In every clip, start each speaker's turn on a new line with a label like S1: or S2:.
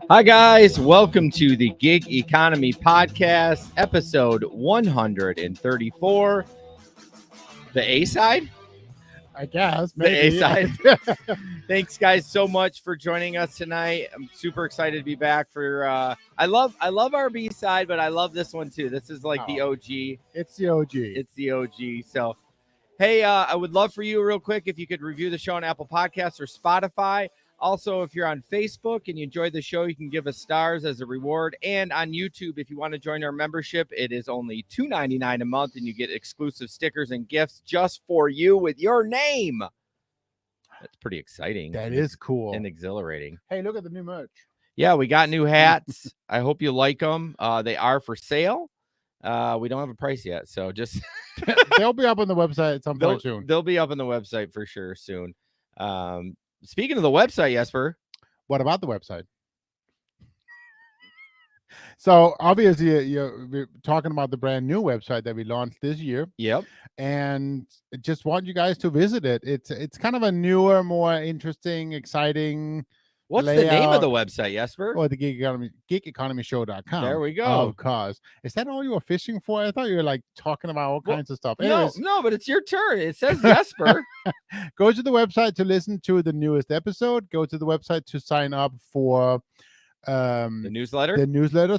S1: Hi, guys. Welcome to the Gig Economy Podcast, episode 134. The A side?
S2: I guess.
S1: The A
S2: Maybe.
S1: side. Thanks, guys, so much for joining us tonight. I'm super excited to be back for I love our B side, but I love this one too. This is like the OG.
S2: It's the OG.
S1: It's the OG. So, hey, I would love for you real quick if you could review the show on Apple Podcasts or Spotify. Also, if you're on Facebook and you enjoyed the show, you can give us stars as a reward. And on YouTube, if you want to join our membership, it is only $2.99 a month, and you get exclusive stickers and gifts just for you with your name. That's pretty exciting.
S2: That is cool.
S1: And exhilarating.
S2: Hey, look at the new merch.
S1: Yeah, we got new hats. I hope you like them. They are for sale. We don't have a price yet, so just
S2: they'll be up on the website at some point soon.
S1: They'll be up on the website for sure soon. Speaking of the website, Jesper,
S2: what about the website? So obviously, we're talking about the brand new website that we launched this year.
S1: Yep.
S2: And just want you guys to visit it. It's kind of a newer, more interesting, exciting.
S1: What's
S2: layout.
S1: The name of the website, Jesper?
S2: Or the gigeconomyshow.com.
S1: There we go.
S2: Of course. Is that all you were fishing for? I thought you were like talking about all kinds of stuff.
S1: Anyways, no, but it's your turn. It says Jesper.
S2: Go to the website to listen to the newest episode. Go to the website to sign up for
S1: the newsletter,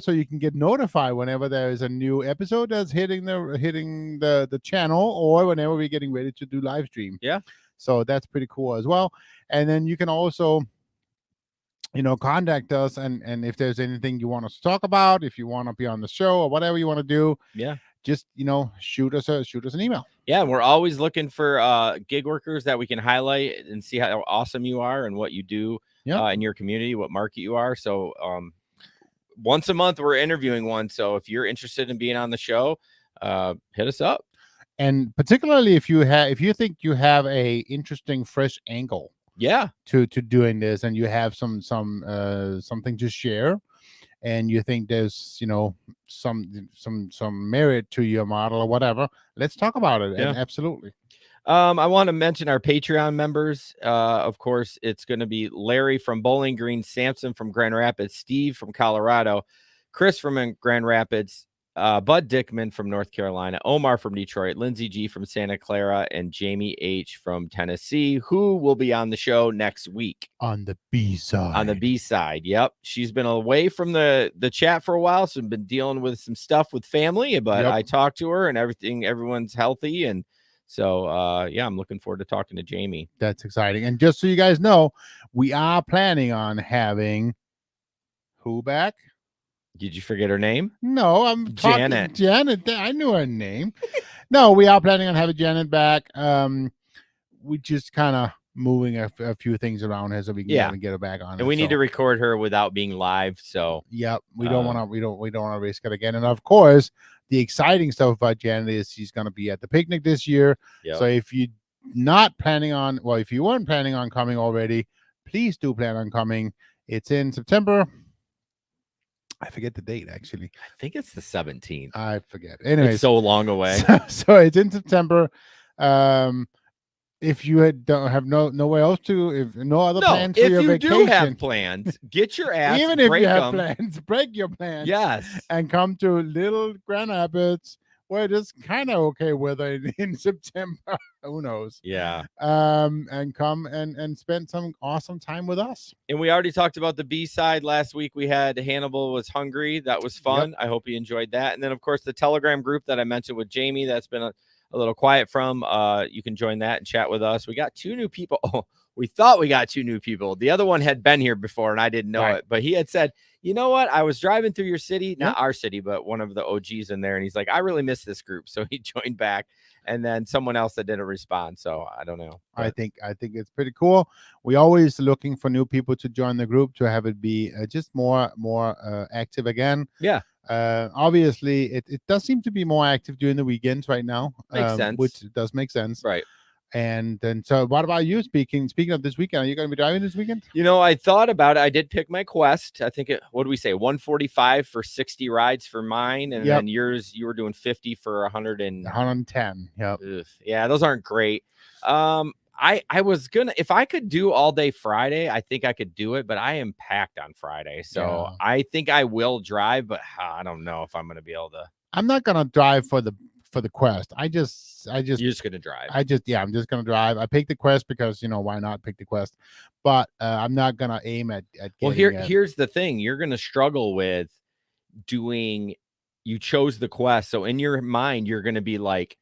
S2: so you can get notified whenever there is a new episode that's hitting the channel, or whenever we're getting ready to do live stream.
S1: Yeah.
S2: So that's pretty cool as well. And then you can also contact us, and if there's anything you want us to talk about, if you want to be on the show or whatever you want to do, just shoot us an email.
S1: Yeah, we're always looking for gig workers that we can highlight and see how awesome you are and what you do in your community, what market you are. So once a month we're interviewing one, so if you're interested in being on the show, hit us up. And
S2: particularly if you think you have a interesting fresh angle to doing this, and you have something to share, and you think there's some merit to your model or whatever, let's talk about it. And absolutely.
S1: I want to mention our Patreon members. Of course, it's going to be Larry from Bowling Green, Samson from Grand Rapids, Steve from Colorado, Chris from Grand Rapids, Bud Dickman from North Carolina, Omar from Detroit, Lindsay G from Santa Clara, and Jamie H from Tennessee, who will be on the show next week.
S2: On the B side.
S1: On the B side, yep. She's been away from the chat for a while, so been dealing with some stuff with family, but I talked to her and everyone's healthy, and so I'm looking forward to talking to Jamie.
S2: That's exciting. And just so you guys know, we are planning on having who back?
S1: Did you forget her name?
S2: No, I'm talking
S1: Janet.
S2: Janet, I knew her name. No, we are planning on having Janet back. We just kind of moving a few things around here so we can get her back on.
S1: And we need to record her without being live. So
S2: we don't want to risk it again. And of course, the exciting stuff about Janet is she's going to be at the picnic this year.
S1: Yep.
S2: So if you weren't planning on coming already, please do plan on coming. It's in September. I forget the date, actually.
S1: I think it's the 17th.
S2: I forget. Anyways,
S1: it's so long away.
S2: So it's in September. If you don't have nowhere else to, if no other plans for your vacation.
S1: If you do have plans, get your ass.
S2: Even if you have plans, break your plans.
S1: Yes.
S2: And come to Little Grand Rapids, where it's kind of okay weather in September. Who knows?
S1: Yeah.
S2: And come and spend some awesome time with us.
S1: And we already talked about the B side last week. We had Hannibal Was Hungry. That was fun. I hope you enjoyed that. And then, of course, the Telegram group that I mentioned with Jamie, that's been a little quiet from. You can join that and chat with us. We got 2 new people. Oh, we thought we got 2 new people. The other one had been here before, and I didn't know it. But he had said, you know what? I was driving through your city, not our city, but one of the OGs in there. And he's like, I really miss this group. So he joined back. And then someone else that didn't respond. So I don't know. But
S2: I think it's pretty cool. We always looking for new people to join the group to have it be just more active again.
S1: Yeah.
S2: Obviously, it does seem to be more active during the weekends right now.
S1: Makes sense.
S2: Which does make sense.
S1: Right.
S2: And then, so what about you? Speaking of this weekend, are you going to be driving this weekend?
S1: I thought about it. I did pick my Quest. I think what do we say? 145 for 60 rides for mine. And then yours, you were doing 50 for 110.
S2: Yep.
S1: Ugh. Yeah, those aren't great. I was gonna, if I could do all day Friday, I think I could do it, but I am packed on Friday. So I think I will drive, but I don't know if I'm gonna be able to.
S2: I'm not gonna drive for the quest. You're
S1: just gonna drive.
S2: I'm just gonna drive. I picked the quest because why not pick the quest? But I'm not gonna aim at
S1: well, here's the thing. You're gonna struggle with doing, you chose the quest, so in your mind you're gonna be like,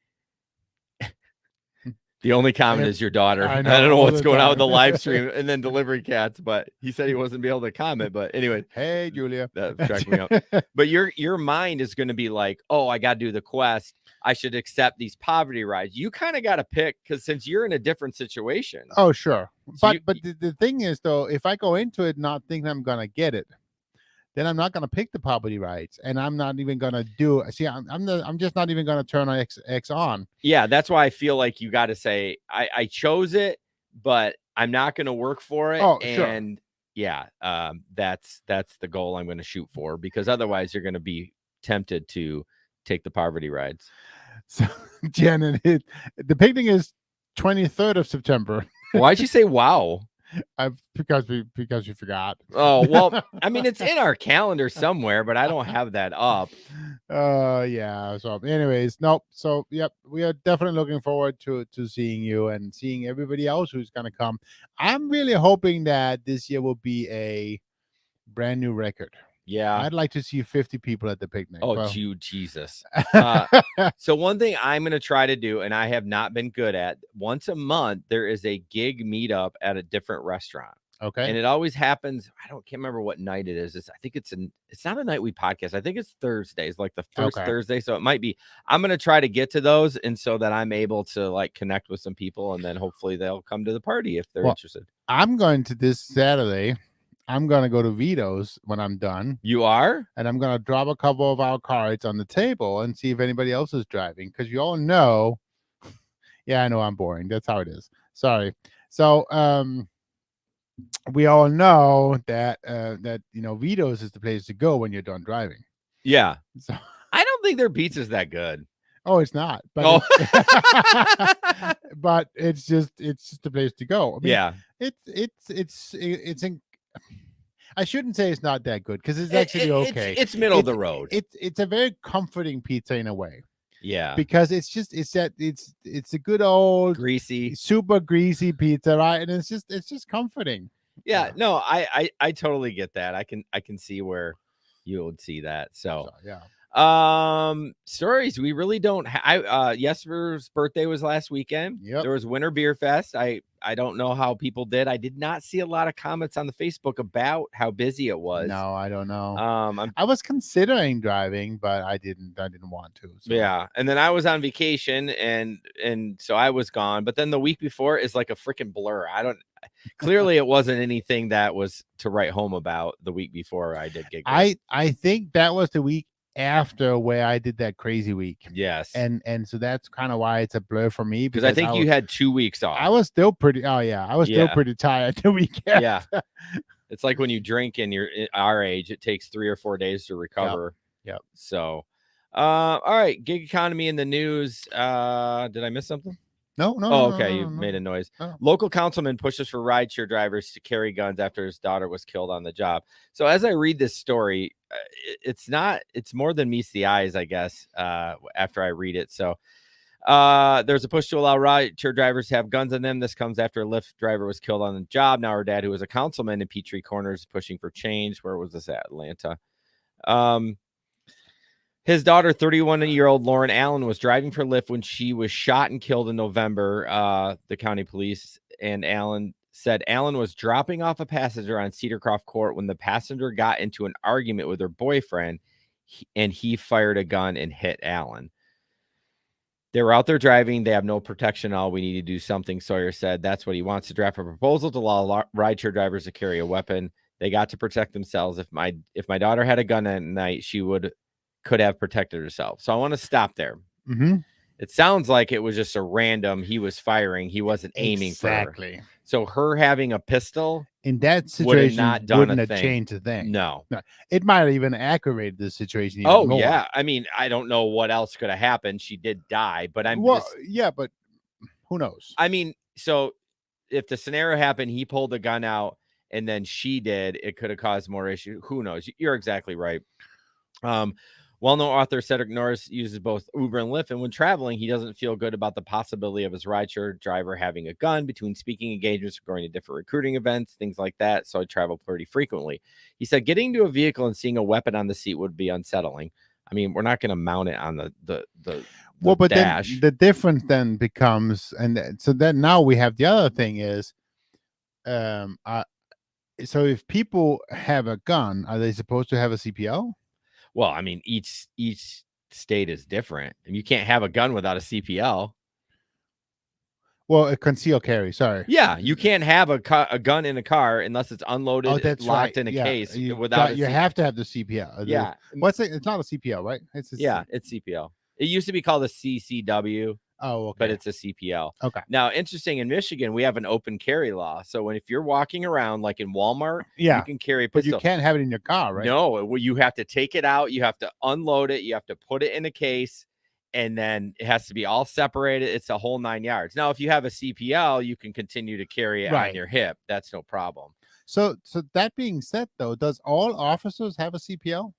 S1: the only comment is your daughter. I don't know what's going on with the live stream and then delivery cats, but he said he wasn't be able to comment. But anyway,
S2: hey Julia,
S1: that cracked me up. But your mind is going to be like, oh, I got to do the quest. I should accept these poverty rides. You kind of got to pick, because since you're in a different situation.
S2: Oh sure, so but the thing is though, if I go into it not thinking I'm gonna get it, then I'm not going to pick the poverty rides, and I'm not even going to do. See, I'm just not even going to turn X on.
S1: Yeah, that's why I feel like you got to say I chose it, but I'm not going to work for it.
S2: Oh,
S1: and
S2: sure.
S1: Yeah, that's the goal I'm going to shoot for, because otherwise you're going to be tempted to take the poverty rides.
S2: So, Jen, the picnic is 23rd of September.
S1: Why'd you say wow?
S2: Because you forgot.
S1: Oh, well, I mean, it's in our calendar somewhere, but I don't have that up.
S2: Yeah. So anyways, nope. So yep, we are definitely looking forward to seeing you and seeing everybody else who's gonna come. I'm really hoping that this year will be a brand new record.
S1: Yeah,
S2: I'd like to see 50 people at the picnic.
S1: Oh, Jesus. So one thing I'm going to try to do, and I have not been good at, once a month, there is a gig meetup at a different restaurant.
S2: Okay.
S1: And it always happens. Can't remember what night it is. I think it's not a night we podcast. I think it's Thursdays, like the first Thursday. So it might be, I'm going to try to get to those. And so that I'm able to like connect with some people, and then hopefully they'll come to the party if they're interested.
S2: I'm going to this Saturday. I'm going to go to Vito's when I'm done.
S1: You are?
S2: And I'm going to drop a couple of our cards on the table and see if anybody else is driving. Because you all know, yeah, I know I'm boring. That's how it is. Sorry. So we all know that Vito's is the place to go when you're done driving.
S1: Yeah. So I don't think their pizza's that good.
S2: Oh, it's not. But but it's just the place to go. I mean,
S1: yeah.
S2: It's I shouldn't say it's not that good, because it's actually okay.
S1: It's middle of the road.
S2: It's a very comforting pizza in a way.
S1: Yeah,
S2: because it's a good old
S1: greasy,
S2: super greasy pizza, right? And it's just comforting.
S1: Yeah, no, I totally get that. I can see where you would see that. So
S2: yeah.
S1: Stories we really don't Jesper's birthday was last weekend.
S2: Yep.
S1: There was Winter Beer Fest. I don't know how people did. I did not see a lot of comments on the Facebook about how busy it was.
S2: No, I don't know. I was considering driving, but I didn't want to. So.
S1: Yeah, and then I was on vacation, and so I was gone. But then the week before is like a freaking blur. Clearly it wasn't anything that was to write home about the week before I did gig.
S2: I think that was the week after where I did that crazy week.
S1: Yes.
S2: And so that's kind of why it's a blur for me,
S1: because I think you had 2 weeks off.
S2: I was still pretty still pretty tired the weekend.
S1: Yeah. It's like when you drink and you're our age, it takes 3 or 4 days to recover.
S2: Yep.
S1: So all right, gig economy in the news. Did I miss something?
S2: No.
S1: Oh, okay. You made a noise.
S2: Oh.
S1: Local councilman pushes for rideshare drivers to carry guns after his daughter was killed on the job. So as I read this story, it's more than meets the eyes, I guess, after I read it. So there's a push to allow rideshare drivers to have guns on them. This comes after a Lyft driver was killed on the job. Now her dad, who was a councilman in Peachtree Corners, pushing for change. Where was this at? Atlanta. His daughter, 31-year-old Lauren Allen, was driving for Lyft when she was shot and killed in November, the county police. And Allen said Allen was dropping off a passenger on Cedarcroft Court when the passenger got into an argument with her boyfriend, and he fired a gun and hit Allen. They were out there driving. They have no protection at all. We need to do something, Sawyer said. That's what he wants, to draft a proposal to allow rideshare drivers to carry a weapon. They got to protect themselves. If my daughter had a gun at night, she could have protected herself. So I want to stop there.
S2: Mm-hmm.
S1: It sounds like it was just a random, he was firing, he wasn't aiming for her. So her having a pistol
S2: in that situation wouldn't have changed a thing.
S1: No.
S2: It might have even aggravated the situation even more.
S1: Yeah. I mean, I don't know what else could have happened. She did die, but but
S2: who knows?
S1: I mean, so if the scenario happened, he pulled the gun out and then she did, it could have caused more issues. Who knows? You're exactly right. Well-known author Cedric Norris uses both Uber and Lyft, and when traveling, he doesn't feel good about the possibility of his rideshare driver having a gun between speaking engagements, going to different recruiting events, things like that. So I travel pretty frequently. He said getting into a vehicle and seeing a weapon on the seat would be unsettling. I mean, we're not going to mount it on the
S2: Well, but
S1: dash.
S2: then the difference then becomes, so then now we have the other thing is, so if people have a gun, are they supposed to have a CPL?
S1: Well, I mean, each state is different, and you can't have a gun without a CPL.
S2: Well, a concealed carry. Sorry.
S1: Yeah, you can't have a gun in a car unless it's unloaded,
S2: Oh, that's
S1: locked
S2: right.
S1: in a
S2: Yeah,
S1: case
S2: you have to have the CPL.
S1: Yeah.
S2: What's it? It's not a CPL, right? It's
S1: CPL. It used to be called a CCW.
S2: Oh, okay.
S1: But it's a CPL.
S2: Okay.
S1: Now, interesting, in Michigan, we have an open carry law. So if you're walking around like in Walmart,
S2: yeah,
S1: you can carry a
S2: but
S1: pistol.
S2: you can't have it in your car, right?
S1: No, you have to take it out. You have to unload it. You have to put it in a case, and then it has to be all separated. It's a whole 9 yards. Now, if you have a CPL, you can continue to carry it on your hip. That's no problem.
S2: So that being said, though, does all officers have a CPL?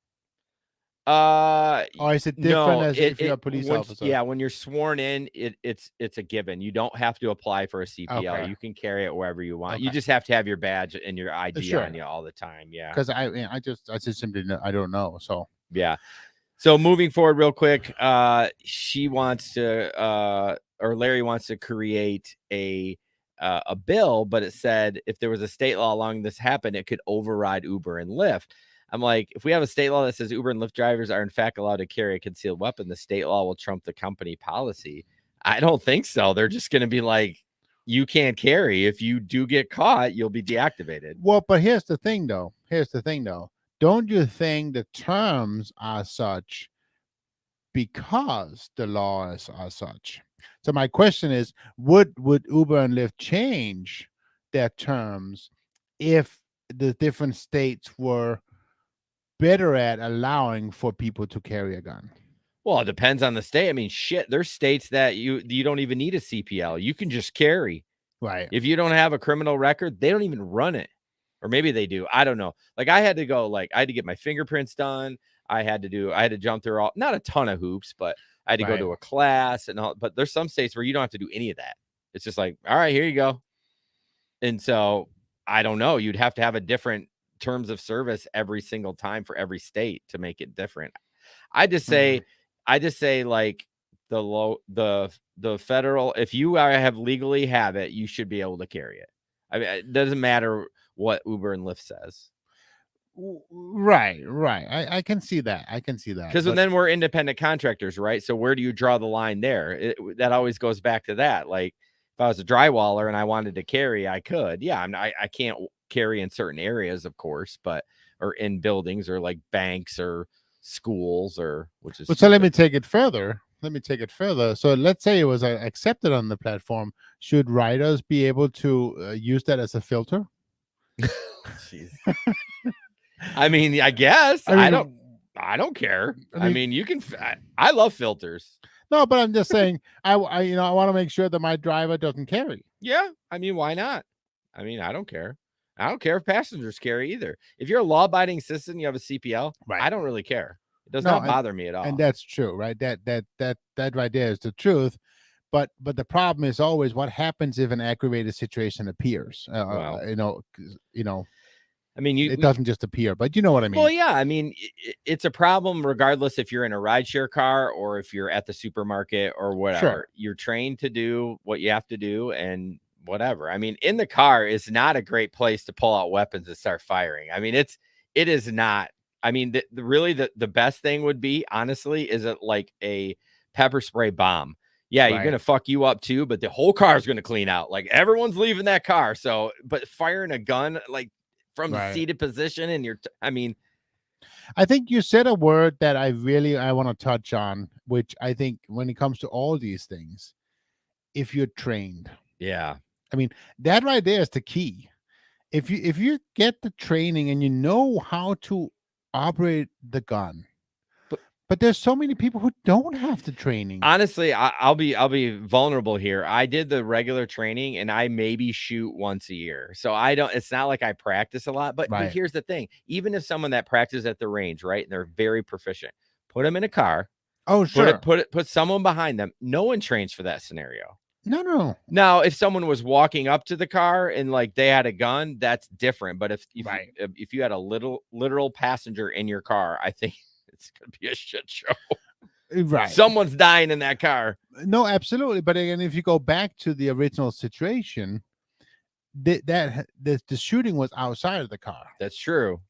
S2: Or is it different as if you're a police officer?
S1: Yeah, when you're sworn in, it's a given. You don't have to apply for a CPL.
S2: Okay.
S1: You can carry it wherever you want.
S2: Okay.
S1: You just have to have your badge and your ID on you all the time. Yeah.
S2: Because I just simply I don't know. So
S1: yeah. So moving forward real quick, she wants to or Larry wants to create a bill, but it said if there was a state law allowing this happen, it could override Uber and Lyft. I'm like, if we have a state law that says Uber and Lyft drivers are in fact allowed to carry a concealed weapon, the state law will trump the company policy. I don't think so. They're just going to be like, you can't carry. If you do get caught, you'll be deactivated.
S2: Well, but here's the thing, though. Don't you think the terms are such because the laws are such? So my question is, would Uber and Lyft change their terms if the different states were better at allowing for people to carry a gun?
S1: Well, it depends on the state. I mean, shit, there's states that you don't even need a CPL. You can just carry.
S2: Right.
S1: If you don't have a criminal record, they don't even run it. Or maybe they do. I don't know. Like I had to get my fingerprints done. I had to jump through not a ton of hoops, but I had to go to a class and all. But there's some states where you don't have to do any of that. It's just like, all right, here you go. And so I don't know. You'd have to have a different terms of service every single time for every state to make it different. I just say like the federal, if you have legally have it, you should be able to carry it. I mean, it doesn't matter what Uber and Lyft says.
S2: Right. I can see that.
S1: Because then we're independent contractors, right? So where do you draw the line there? That always goes back to that. Like if I was a drywaller and I wanted to carry, I could. Yeah, I can't carry in certain areas, of course, or in buildings or like banks or schools or which is.
S2: So let me take it further. So let's say it was accepted on the platform. Should riders be able to use that as a filter?
S1: Jeez. I mean, I guess I don't care. I mean, you can. I love filters.
S2: No, but I'm just saying. I want to make sure that my driver doesn't carry.
S1: Yeah, I mean, why not? I mean, I don't care. I don't care if passengers carry either. If you're a law-abiding citizen, you have a CPL. Right. I don't really care. It does not bother me at all.
S2: And that's true, right? That right there is the truth. But the problem is always what happens if an aggravated situation appears. I mean, it doesn't just appear, but you know what I mean.
S1: Well, yeah, I mean, it's a problem regardless if you're in a rideshare car or if you're at the supermarket or whatever. Sure. You're trained to do what you have to do and whatever. I mean, in the car is not a great place to pull out weapons and start firing. I mean, it is not. I mean, the best thing would be, honestly, is like a pepper spray bomb. Yeah, you're going to fuck you up too, but the whole car is going to clean out. Like everyone's leaving that car. So, but firing a gun, like from the seated position and
S2: I think you said a word that I want to touch on, which I think when it comes to all these things, if you're trained.
S1: Yeah.
S2: I mean, that right there is the key. If you get the training and you know how to operate the gun, But there's so many people who don't have the training.
S1: Honestly, I'll be vulnerable here. I did the regular training, and I maybe shoot once a year, so I don't. It's not like I practice a lot. But
S2: Right.
S1: here's the thing: even if someone that practices at the range, right, and they're very proficient, put them in a car,
S2: Oh, sure.
S1: put someone behind them. No one trains for that scenario.
S2: No.
S1: Now, if someone was walking up to the car and like they had a gun, that's different. But
S2: Right.
S1: if you had a literal passenger in your car, I think it's gonna be a shit show.
S2: Right.
S1: Someone's dying in that car.
S2: No, absolutely. But again, if you go back to the original situation, the shooting was outside of the car.
S1: That's true.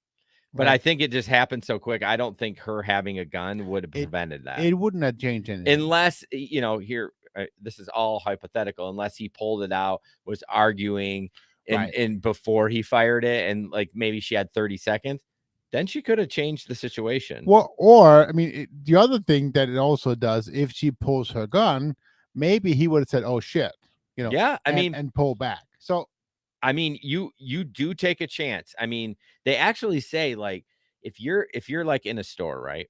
S1: But
S2: Right?
S1: I think it just happened so quick. I don't think her having a gun would have prevented that.
S2: It wouldn't have changed anything.
S1: Unless, here, this is all hypothetical, unless he pulled it out, was arguing, and before he fired it, and like maybe she had 30 seconds, then she could have changed the situation.
S2: Well, or I mean, the other thing that it also does, if she pulls her gun, maybe he would have said, "Oh shit,"
S1: Yeah, I mean,
S2: and pull back. So,
S1: I mean, you do take a chance. I mean, they actually say, like, if you're like in a store, right,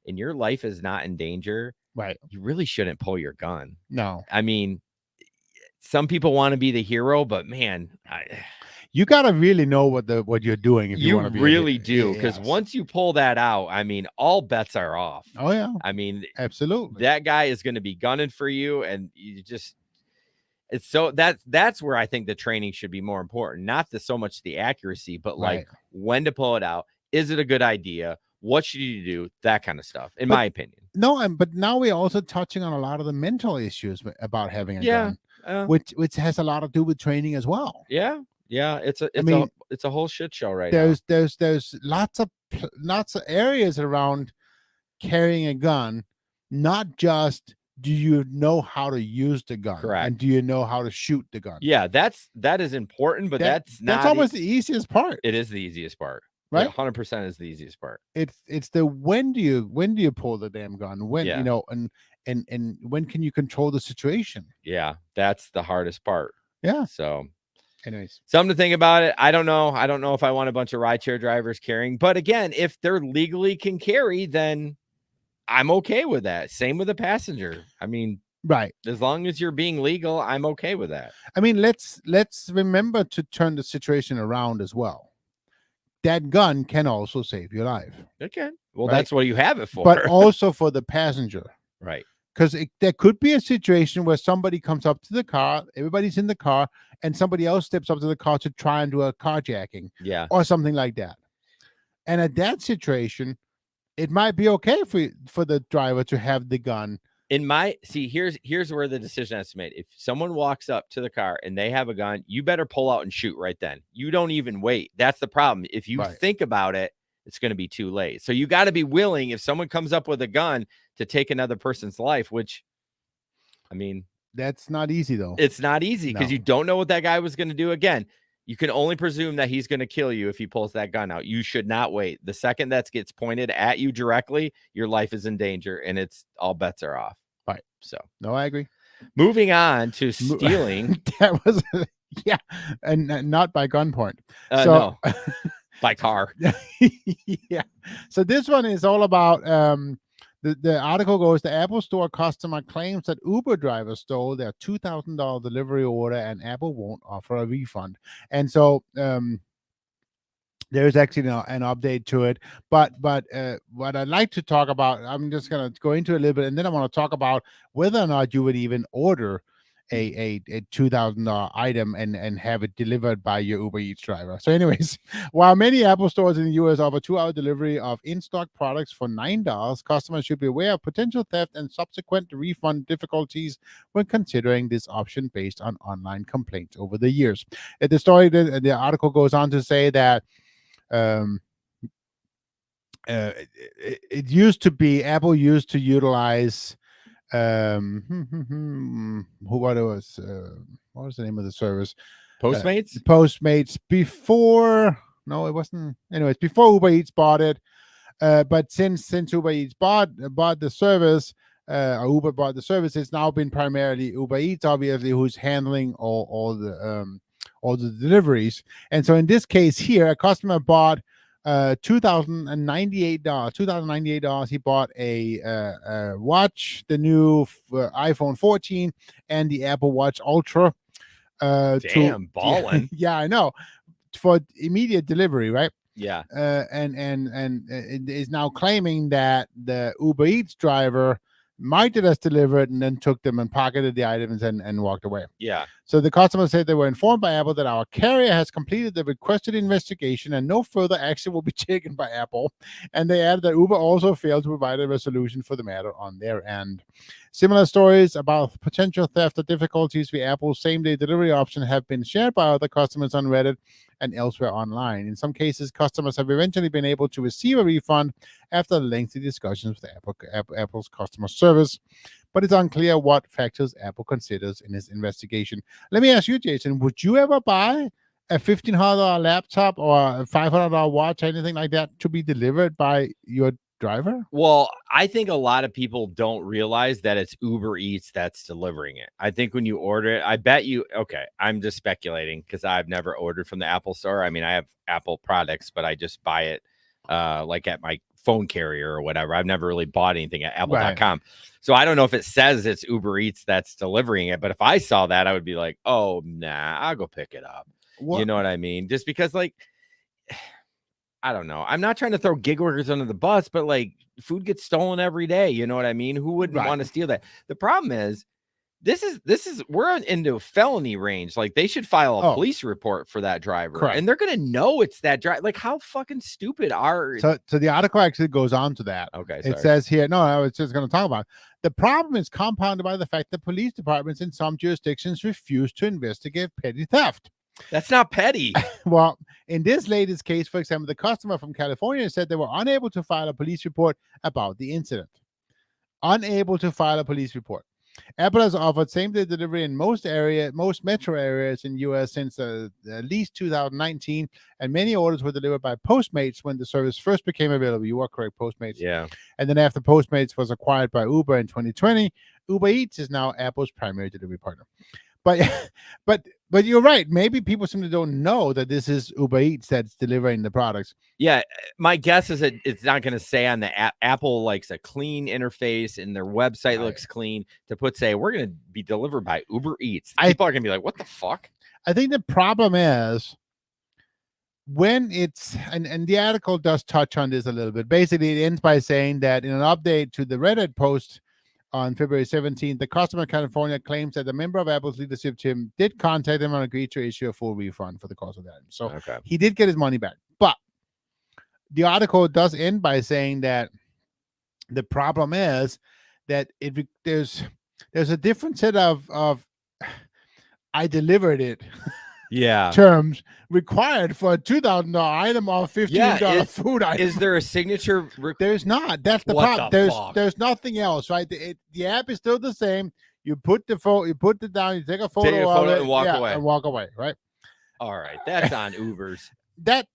S1: and your life is not in danger,
S2: right,
S1: you really shouldn't pull your gun.
S2: no.
S1: I mean, some people want to be the hero, but man,
S2: You gotta really know what you're doing if you want to be.
S1: Really do, because
S2: yes.
S1: once you pull that out, I mean, all bets are off.
S2: Oh yeah,
S1: I mean,
S2: absolutely.
S1: that guy is going to be gunning for you, and you just. It's so that's where I think the training should be more important, not so much the accuracy, but like when to pull it out. Is it a good idea? What should you do? That kind of stuff, in my opinion.
S2: No, but now we're also touching on a lot of the mental issues about having a gun, which has a lot to do with training as well.
S1: Yeah, it's a whole shit show right
S2: now.
S1: There's
S2: lots of areas around carrying a gun, not just do you know how to use the gun,
S1: correct,
S2: and do you know how to shoot the gun.
S1: Yeah, that is important, but that's
S2: almost the easiest part.
S1: It is the easiest part,
S2: right?
S1: 100% is the easiest part.
S2: It's the when do you pull the damn gun, when and when can you control the situation.
S1: Yeah, that's the hardest part.
S2: Yeah.
S1: So
S2: anyways,
S1: something to think about it. I don't know if I want a bunch of rideshare drivers carrying, but again, if they're legally can carry, then I'm okay with that. Same with a passenger. I mean,
S2: right.
S1: As long as you're being legal, I'm okay with that.
S2: I mean, let's remember to turn the situation around as well. That gun can also save your life.
S1: It can. Well, that's what you have it for.
S2: But also for the passenger.
S1: Right.
S2: Because there could be a situation where somebody comes up to the car, everybody's in the car, and somebody else steps up to the car to try and do a carjacking.
S1: Yeah.
S2: Or something like that. And at that situation, it might be okay for the driver to have the gun.
S1: Here's where the decision has to be made. If someone walks up to the car and they have a gun, you better pull out and shoot right then. You don't even wait. That's the problem. If you think about it, it's going to be too late. So you got to be willing, if someone comes up with a gun, to take another person's life, which, I mean,
S2: that's not easy though.
S1: It's not easy because you don't know what that guy was going to do. Again, you can only presume that he's going to kill you if he pulls that gun out. You should not wait. The second that gets pointed at you directly, your life is in danger, and it's all bets are off.
S2: Right.
S1: So,
S2: no, I agree.
S1: Moving on to stealing.
S2: That was, and not by gunpoint.
S1: No, by car.
S2: Yeah. So this one is all about. The article goes, the Apple Store customer claims that Uber driver stole their $2,000 delivery order and Apple won't offer a refund. And so there's actually an update to it. But what I'd like to talk about, I'm just going to go into a little bit, and then I want to talk about whether or not you would even order a $2,000 item and have it delivered by your Uber Eats driver. So anyways, while many Apple stores in the US offer 2-hour delivery of in-stock products for $9, customers should be aware of potential theft and subsequent refund difficulties when considering this option based on online complaints over the years. The article goes on to say that it used to be, Apple used to utilize what was the name of the service?
S1: Postmates.
S2: Before, no, it wasn't. Anyways, before Uber Eats bought it, but since Uber Eats bought the service, or Uber bought the service, it's now been primarily Uber Eats, obviously, who's handling all the deliveries. And so in this case here, a customer bought $2,098. He bought a watch, the new iPhone 14, and the Apple Watch Ultra.
S1: Damn, ballin'.
S2: Yeah, I know, for immediate delivery, right?
S1: Yeah.
S2: And it is now claiming that the Uber Eats driver might have just delivered and then took them and pocketed the items and walked away.
S1: Yeah.
S2: So the customer said they were informed by Apple that our carrier has completed the requested investigation and no further action will be taken by Apple. And they added that Uber also failed to provide a resolution for the matter on their end. Similar stories about potential theft or difficulties with Apple's same-day delivery option have been shared by other customers on Reddit and elsewhere online. In some cases, customers have eventually been able to receive a refund after lengthy discussions with Apple's customer service, but it's unclear what factors Apple considers in its investigation. Let me ask you, Jason, would you ever buy a $1,500 laptop or a $500 watch, anything like that, to be delivered by your driver?
S1: Well, I think a lot of people don't realize that it's Uber Eats that's delivering it. I think when you order it, I bet you, okay, I'm just speculating because I've never ordered from the Apple store. I mean, I have Apple products, but I just buy it like at my phone carrier or whatever. I've never really bought anything at apple.com. Right. So I don't know if it says it's Uber Eats that's delivering it, but if I saw that, I would be like, oh, nah, I'll go pick it up. What? You know what I mean? Just because, like, I don't know. I'm not trying to throw gig workers under the bus, but like food gets stolen every day. You know what I mean? Who wouldn't want to steal that? The problem is this is we're into felony range. Like they should file a police report for that driver. Correct. And they're going to know it's that driver. Like how fucking stupid are.
S2: So the article actually goes on to that.
S1: Okay.
S2: Sorry. It says here, no, I was just going to talk about it. The problem is compounded by the fact that police departments in some jurisdictions refuse to investigate petty theft.
S1: That's not petty.
S2: Well, in this latest case, for example, the customer from California said they were unable to file a police report about the incident. Unable to file a police report. Apple has offered same-day delivery in most metro areas in the U.S. since at least 2019, and many orders were delivered by Postmates when the service first became available. You are correct, Postmates.
S1: Yeah.
S2: And then after Postmates was acquired by Uber in 2020, Uber Eats is now Apple's primary delivery partner. But you're right. Maybe people simply don't know that this is Uber Eats that's delivering the products.
S1: Yeah, my guess is that it's not going to say on the app. Apple likes a clean interface and their website looks clean to say we're going to be delivered by Uber Eats. People are going to be like, what the fuck?
S2: I think the problem is when it's, and the article does touch on this a little bit. Basically, it ends by saying that in an update to the Reddit post on February 17th, the customer in California claims that a member of Apple's leadership team did contact him and agreed to issue a full refund for the cost of that. So he did get his money back. But the article does end by saying that the problem is that there's a different set of I delivered it terms required for a $2,000 item or $15 food item.
S1: Is there a signature?
S2: There's not. That's the problem. There's nothing else, right? The app is still the same. You put the phone, you put it down, you take a photo of it,
S1: and walk away,
S2: right?
S1: All right, that's on Uber's.
S2: That's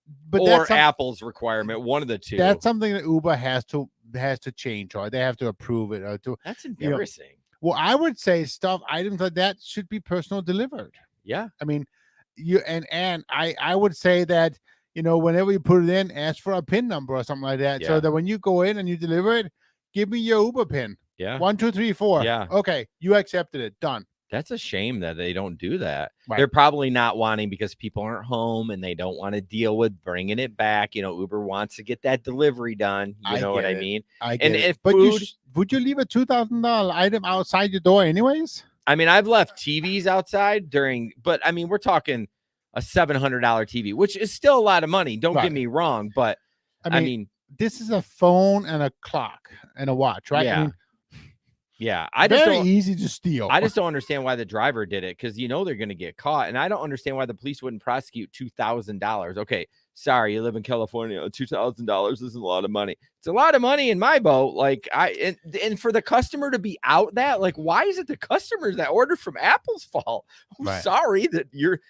S1: Apple's requirement, one of the two.
S2: That's something that Uber has to change, or they have to approve it.
S1: That's embarrassing.
S2: Well, I would say items like that should be personal delivered.
S1: Yeah,
S2: I mean. I would say that, whenever you put it in, ask for a PIN number or something like that, so that when you go in and you deliver it, give me your Uber PIN.
S1: Yeah.
S2: 1, 2, 3, 4.
S1: Yeah.
S2: Okay. You accepted it. Done.
S1: That's a shame that they don't do that.
S2: Right.
S1: They're probably not wanting because people aren't home and they don't want to deal with bringing it back. Uber wants to get that delivery done. You know what I mean?
S2: I get it. But would you leave a $2,000 item outside your door anyways?
S1: I mean, I've left TVs outside but I mean, we're talking a $700 TV, which is still a lot of money. Don't get me wrong, but I mean,
S2: this is a phone and a clock and a watch, right?
S1: Yeah.
S2: Very easy to steal.
S1: I just don't understand why the driver did it because they're going to get caught, and I don't understand why the police wouldn't prosecute $2,000. Okay, sorry, you live in California. $2,000 isn't a lot of money. It's a lot of money in my boat. Like and for the customer to be out that, like, why is it the customers that ordered from Apple's fault? I'm sorry that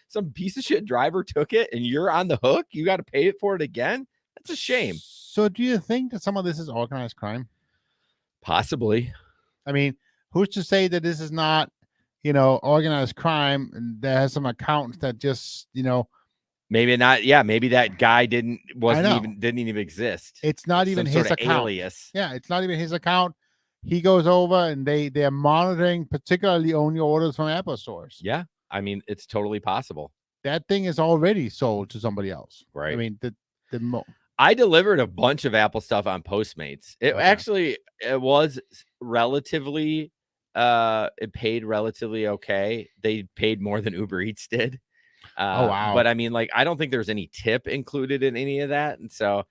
S1: some piece of shit driver took it and you're on the hook. You got to pay it for it again. That's a shame.
S2: So do you think that some of this is organized crime?
S1: Possibly.
S2: I mean, who's to say that this is not, organized crime and there has some accounts that just,
S1: Maybe not. Yeah, maybe that guy didn't
S2: know.
S1: even exist.
S2: It's not
S1: It's
S2: even
S1: some
S2: his
S1: sort of
S2: account.
S1: alias.
S2: Yeah, it's not even his account. He goes over and they're monitoring particularly only orders from Apple stores.
S1: Yeah, I mean, it's totally possible.
S2: That thing is already sold to somebody else.
S1: Right.
S2: I mean,
S1: I delivered a bunch of Apple stuff on Postmates. It actually it was relatively it paid relatively okay. They paid more than Uber Eats did.
S2: Oh wow.
S1: But I mean, like, I don't think there's any tip included in any of that. And so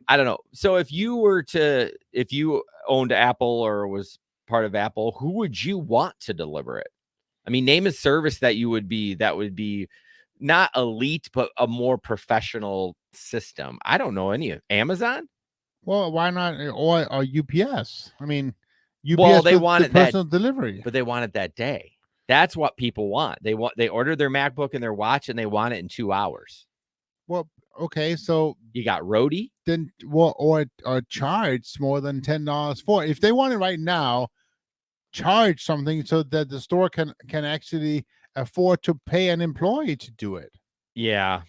S1: I don't know. So if you owned Apple or was part of Apple, who would you want to deliver it? I mean, name a service that would be not elite, but a more professional system. I don't know any of Amazon.
S2: Well, why not? Or UPS? I mean, UPS
S1: Well, they
S2: with
S1: want
S2: the personal delivery,
S1: but they want it that day. That's what people want. They order their MacBook and their watch, and they want it in 2 hours.
S2: Well, okay, so
S1: You got Roadie.
S2: then or charge more than $10 for it. If they want it right now, charge something so that the store can actually afford to pay an employee to do it.
S1: Yeah,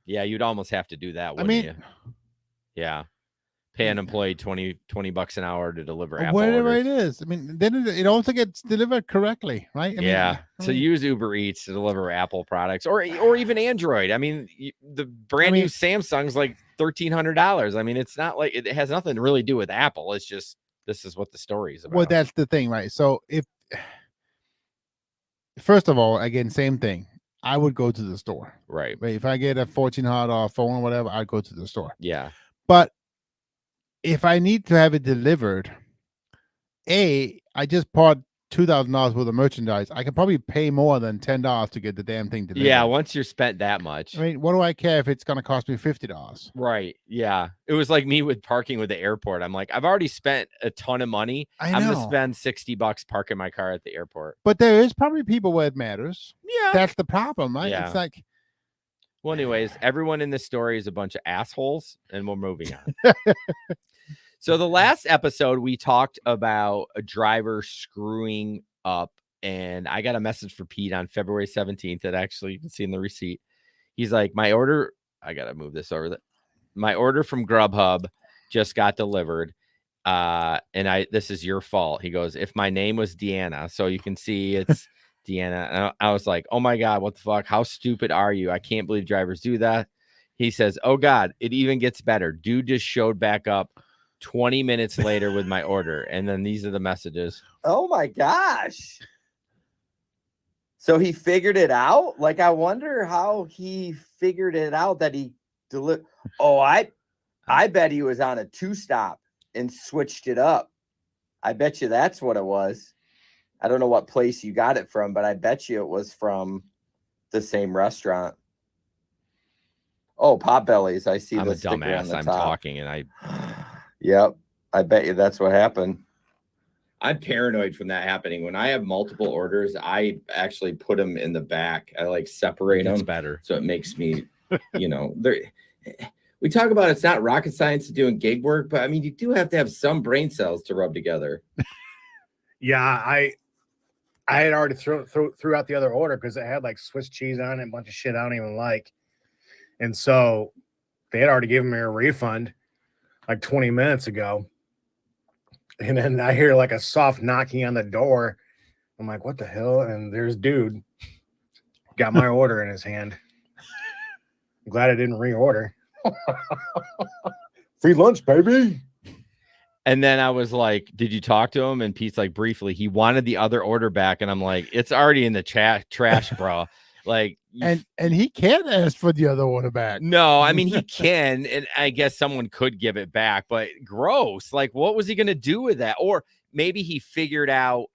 S1: you'd almost have to do that, wouldn't you? Yeah, pay an employee $20 an hour to deliver Apple
S2: whatever
S1: orders.
S2: it is. I mean, then it also gets delivered correctly, right? I mean,
S1: so use Uber Eats to deliver Apple products or even Android. I mean, the brand new Samsung's like $1,300. I mean, it's not like it has nothing to really do with Apple. It's just this is what the story is about.
S2: Well, that's the thing, right? So first of all, again, same thing. I would go to the store.
S1: Right.
S2: If I get a $1,400 phone or whatever, I'd go to the store.
S1: Yeah.
S2: But if I need to have it delivered, I just bought $2,000 worth of merchandise. I can probably pay more than $10 to get the damn thing delivered.
S1: Yeah, once you're spent that much.
S2: I mean, what do I care if it's going to cost me $50?
S1: Right. Yeah. It was like me with parking with the airport. I'm like, I've already spent a ton of money. I'm going to spend $60 parking my car at the airport.
S2: But there is probably people where it matters.
S1: Yeah.
S2: That's the problem, right?
S1: Yeah.
S2: It's like.
S1: Well, anyways, everyone in this story is a bunch of assholes, and we're moving on. So the last episode, we talked about a driver screwing up, and I got a message for Pete on February 17th that actually you can see in the receipt. He's like, my order, I got to move this over. My order from Grubhub just got delivered, and this is your fault. He goes, if my name was Deanna, so you can see it's Deanna. And I was like, oh my God, what the fuck? How stupid are you? I can't believe drivers do that. He says, oh God, it even gets better. Dude just showed back up 20 minutes later with my order. And then these are the messages. Oh my gosh. So he figured it out? Like, I wonder how he figured it out that he delivered. Oh, I bet he was on a 2-stop and switched it up. I bet you that's what it was. I don't know what place you got it from, but I bet you it was from the same restaurant. Oh, Potbelly's. I see the sticker on the top. I'm talking and I... Yep. I bet you that's what happened. I'm paranoid from that happening. When I have multiple orders, I actually put them in the back. I like separate them. It's better. So it makes me, we talk about it's not rocket science to doing gig work, but I mean, you do have to have some brain cells to rub together.
S3: Yeah, I had already threw out the other order because it had like Swiss cheese on it, a bunch of shit I don't even like. And so they had already given me a refund like 20 minutes ago. And then I hear like a soft knocking on the door. I'm like, what the hell? And there's dude got my order in his hand. I'm glad I didn't reorder. Free lunch, baby.
S1: And then I was like, did you talk to him? And Pete's like, briefly. He wanted the other order back. And I'm like, it's already in the trash, bro. Like,
S2: and he can't ask for the other order back.
S1: No, I mean, he can, and I guess someone could give it back, but gross. Like, what was he going to do with that? Or maybe he figured out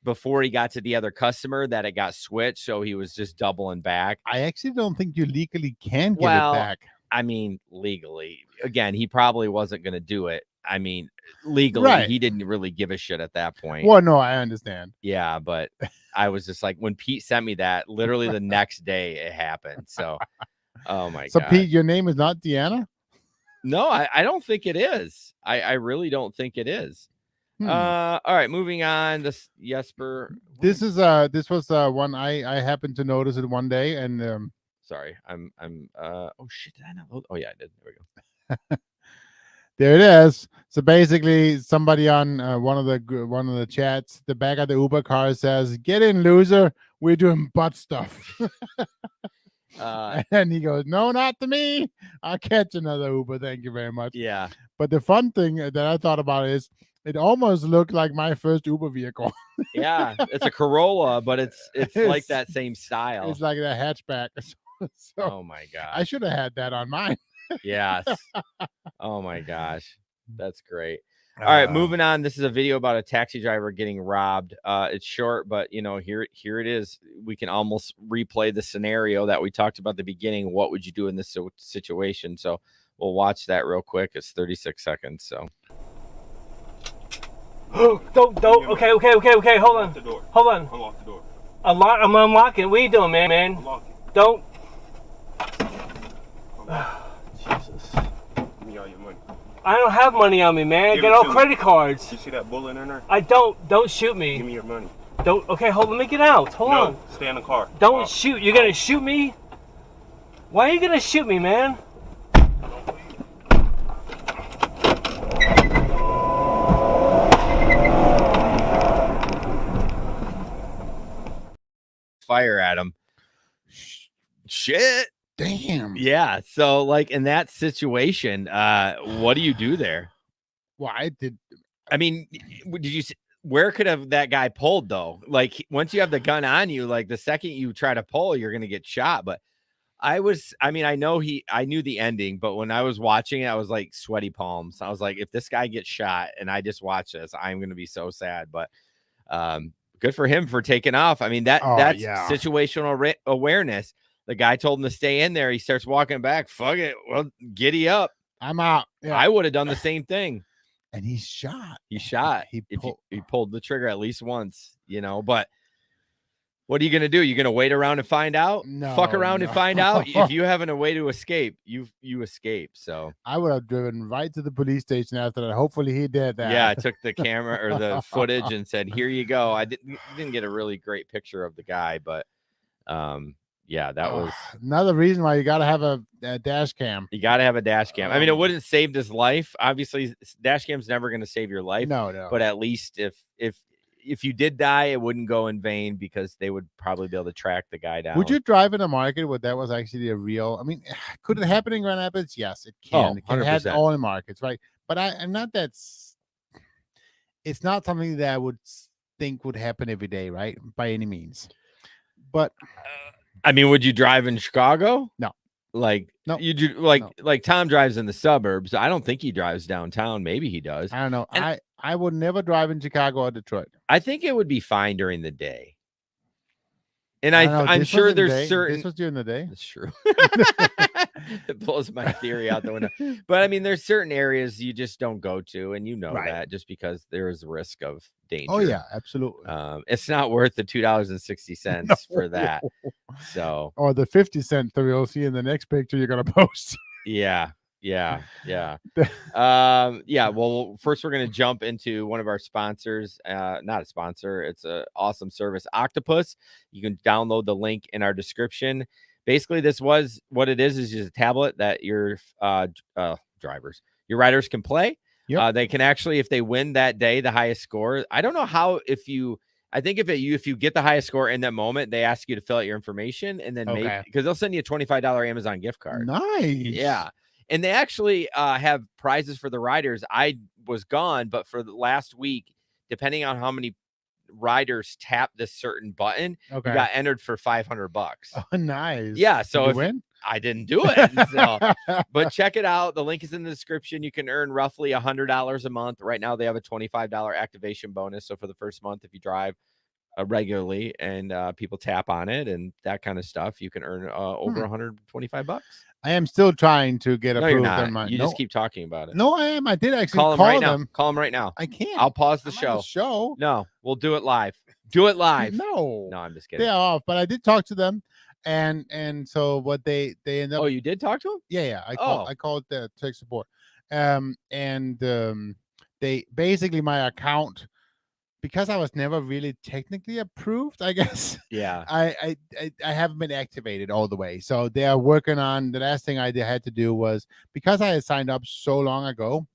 S1: before he got to the other customer that it got switched, so he was just doubling back.
S2: I actually don't think you legally can give it back.
S1: I mean, legally. Again, he probably wasn't going to do it. I mean, legally, he didn't really give a shit at that point.
S2: Well, no, I understand.
S1: Yeah, but I was just like, when Pete sent me that, literally the next day it happened. So, oh my God.
S2: So, Pete, your name is not Deanna?
S1: No, I don't think it is. I really don't think it is. All right, moving on. This Jesper.
S2: This was one I happened to notice it one day, and
S1: Sorry, I'm. Oh shit! Did I not load? Oh yeah, I did. There we go.
S2: There it is. So basically, somebody on one of the chats, the back of the Uber car says, "Get in, loser. We're doing butt stuff." And he goes, "No, not to me. I'll catch another Uber. Thank you very much."
S1: Yeah.
S2: But the fun thing that I thought about is it almost looked like my first Uber vehicle.
S1: Yeah, it's a Corolla, but it's like
S2: It's-
S1: that same style.
S2: It's like a hatchback. So
S1: Oh my
S2: I
S1: gosh.
S2: should have had that on mine.
S1: Yes. Oh my gosh. That's great. All right, moving on. This is a video about a taxi driver getting robbed. It's short, but you know, here it is. We can almost replay the scenario that we talked about at the beginning. What would you do in this situation? So we'll watch that real quick. It's 36 seconds. So
S4: don't. Okay. Hold on.
S5: Unlock the door.
S4: I'm unlocking. What are you doing, man?
S5: Unlock it.
S4: Don't.
S5: Jesus. Give me all your money.
S4: I don't have money on me, man.
S5: Give
S4: Get
S5: it
S4: all
S5: to me.
S4: credit cards.
S5: You see that bullet in there?
S4: I don't. Don't shoot
S5: Give
S4: me.
S5: me your money.
S4: Don't. Okay, hold. Let me get out. Hold on.
S5: No, stay in the car.
S4: Don't shoot. You're gonna shoot me? Why are you gonna shoot me, man?
S1: fire at him. Shit.
S2: Damn.
S1: Yeah. So like in that situation, what do you do there?
S2: Well,
S1: I mean, did you see, where could have that guy pulled though? Like once you have the gun on you, like the second you try to pull, you're gonna get shot. But I knew the ending, but when I was watching it, I was like sweaty palms. I was like, if this guy gets shot and I just watch this, I'm gonna be so sad. But good for him for taking off. I mean, that's situational awareness. The guy told him to stay in there. He starts walking back. Fuck it. Well, giddy up.
S2: I'm out. Yeah.
S1: I would have done the same thing.
S2: And he shot.
S1: He shot. He pulled the trigger at least once, but what are you going to do? You're going to wait around and find out?
S2: No,
S1: Fuck around and find out? If you haven't a way to escape, you escape. So
S2: I would have driven right to the police station after that. Hopefully he did that.
S1: Yeah, I took the camera or the footage and said, here you go. I didn't get a really great picture of the guy, but yeah, that was
S2: another reason why you got to have a dash cam.
S1: You got to have a dash cam. I mean, it wouldn't have saved his life. Obviously, dash cam's never going to save your life.
S2: No.
S1: But at least if you did die, it wouldn't go in vain because they would probably be able to track the guy down.
S2: Would you drive in a market where that was actually a real? I mean, could it happen in Grand Rapids? Yes, it can. It can
S1: 100%.
S2: happen all in markets, right? But I'm not that's. It's not something that I would think would happen every day, right? By any means. But
S1: I mean, would you drive in Chicago?
S2: No.
S1: Like
S2: no,
S1: you do like Tom drives in the suburbs. I don't think he drives downtown. Maybe he does.
S2: I don't know.
S1: And
S2: I would never drive in Chicago or Detroit.
S1: I think it would be fine during the day. And I'm sure there's certain.
S2: This was during the day.
S1: That's true. It blows my theory out the window. But I mean, there's certain areas you just don't go to, and that just because there is risk of danger.
S2: Oh yeah, absolutely.
S1: It's not worth the $2.60 for that. So
S2: or the 50-cent that we'll see in the next picture you're gonna post.
S1: Yeah. Well, first we're going to jump into one of our sponsors. Not a sponsor. It's an awesome service, Octopus. You can download the link in our description. Basically, what it is just a tablet that your riders can play. Yep. They can actually, if they win that day, the highest score. I don't know how, if you get the highest score in that moment, they ask you to fill out your information and then because they'll send you a $25 Amazon gift card.
S2: Nice.
S1: Yeah. And they actually have prizes for the riders. I was gone, but for the last week, depending on how many riders tap this certain button, you got entered for $500.
S2: Oh, nice.
S1: Yeah. So
S2: Did you win?
S1: I didn't do it. So, but check it out. The link is in the description. You can earn roughly $100 a month. Right now, they have a $25 activation bonus. So for the first month, if you drive regularly and people tap on it and that kind of stuff, you can earn over $125.
S2: I am still trying to get approved.
S1: No, you're not.
S2: On my,
S1: you just keep talking about it.
S2: No, I am. I did actually
S1: call them right now. Call them right now.
S2: I can't.
S1: I'll pause the
S2: I'm
S1: show.
S2: on the show.
S1: No, we'll do it live. Do it live.
S2: No,
S1: I'm just kidding.
S2: They're off, but I did talk to them, and so what they end up.
S1: Oh, you did talk to them?
S2: Yeah. I called the tech support, they basically my account because I was never really technically approved, I guess.
S1: Yeah.
S2: I haven't been activated all the way. So they are working on the last thing I had to do was because I had signed up so long ago.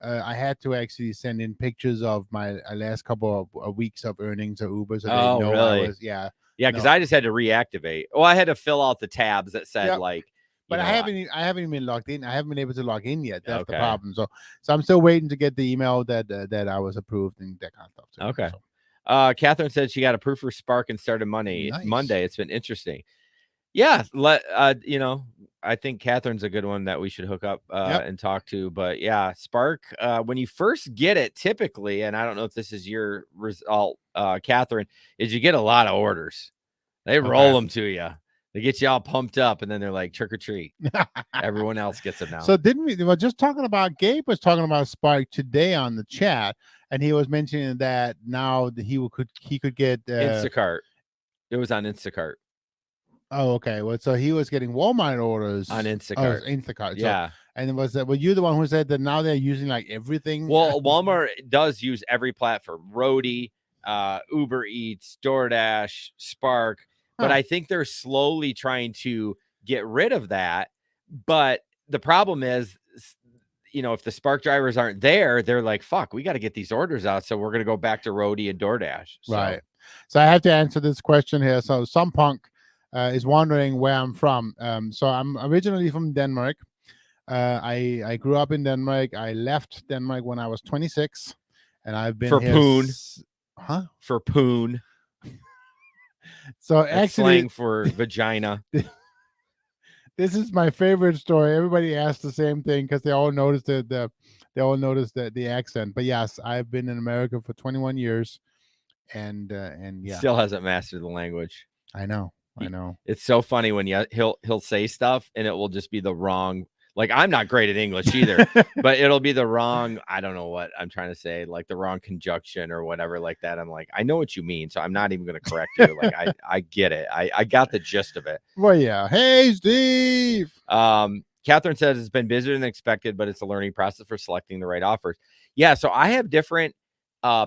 S2: I had to actually send in pictures of my last couple of weeks of earnings of Uber, so they
S1: Oh,
S2: know
S1: really?
S2: I was
S1: Yeah, because
S2: No.
S1: I just had to reactivate. Well, I had to fill out the tabs that said
S2: Yep.
S1: like,
S2: But I haven't even been logged in. I haven't been able to log in yet. That's the
S1: Okay.
S2: problem. So I'm still waiting to get the email that I was approved and that kind of stuff. too.
S1: Okay.
S2: So,
S1: Catherine said she got approved for Spark and started Monday.
S2: Nice.
S1: It's been interesting. Yeah, I think Catherine's a good one that we should hook up and talk to. But yeah, Spark, when you first get it, typically, and I don't know if this is your result, Catherine, is you get a lot of orders. They roll them to you. They get you all pumped up, and then they're like trick or treat. Everyone else gets them now.
S2: So didn't we? Well, just talking about Gabe was talking about Spark today on the chat, and he was mentioning that now that he could get
S1: Instacart. It was on Instacart.
S2: Oh, okay. Well, so he was getting Walmart orders
S1: on Instacart.
S2: Oh, Instacart.
S1: Yeah.
S2: So, and were you the one who said that now they're using like everything?
S1: Well, Walmart does use every platform: Roadie, Uber Eats, DoorDash, Spark. But I think they're slowly trying to get rid of that. But the problem is, if the Spark drivers aren't there, they're like, fuck, we got to get these orders out. So we're going to go back to Roadie and DoorDash. So.
S2: Right. So I have to answer this question here. So some punk is wondering where I'm from. So I'm originally from Denmark. I grew up in Denmark. I left Denmark when I was 26. And I've been
S1: for
S2: here
S1: poon.
S2: For
S1: poon.
S2: So
S1: That's
S2: actually
S1: slang for vagina.
S2: This is my favorite story. Everybody asks the same thing because they all noticed the accent. But yes, I've been in America for 21 years, and yeah,
S1: Still hasn't mastered the language.
S2: I know.
S1: It's so funny when he'll say stuff and it will just be the wrong. Like, I'm not great at English either, but it'll be the wrong. I don't know what I'm trying to say, like the wrong conjunction or whatever like that. I'm like, I know what you mean, so I'm not even going to correct you. Like, I get it. I got the gist of it.
S2: Well, yeah. Hey, Steve.
S1: Catherine says it's been busier than expected, but it's a learning process for selecting the right offers. Yeah, so I have different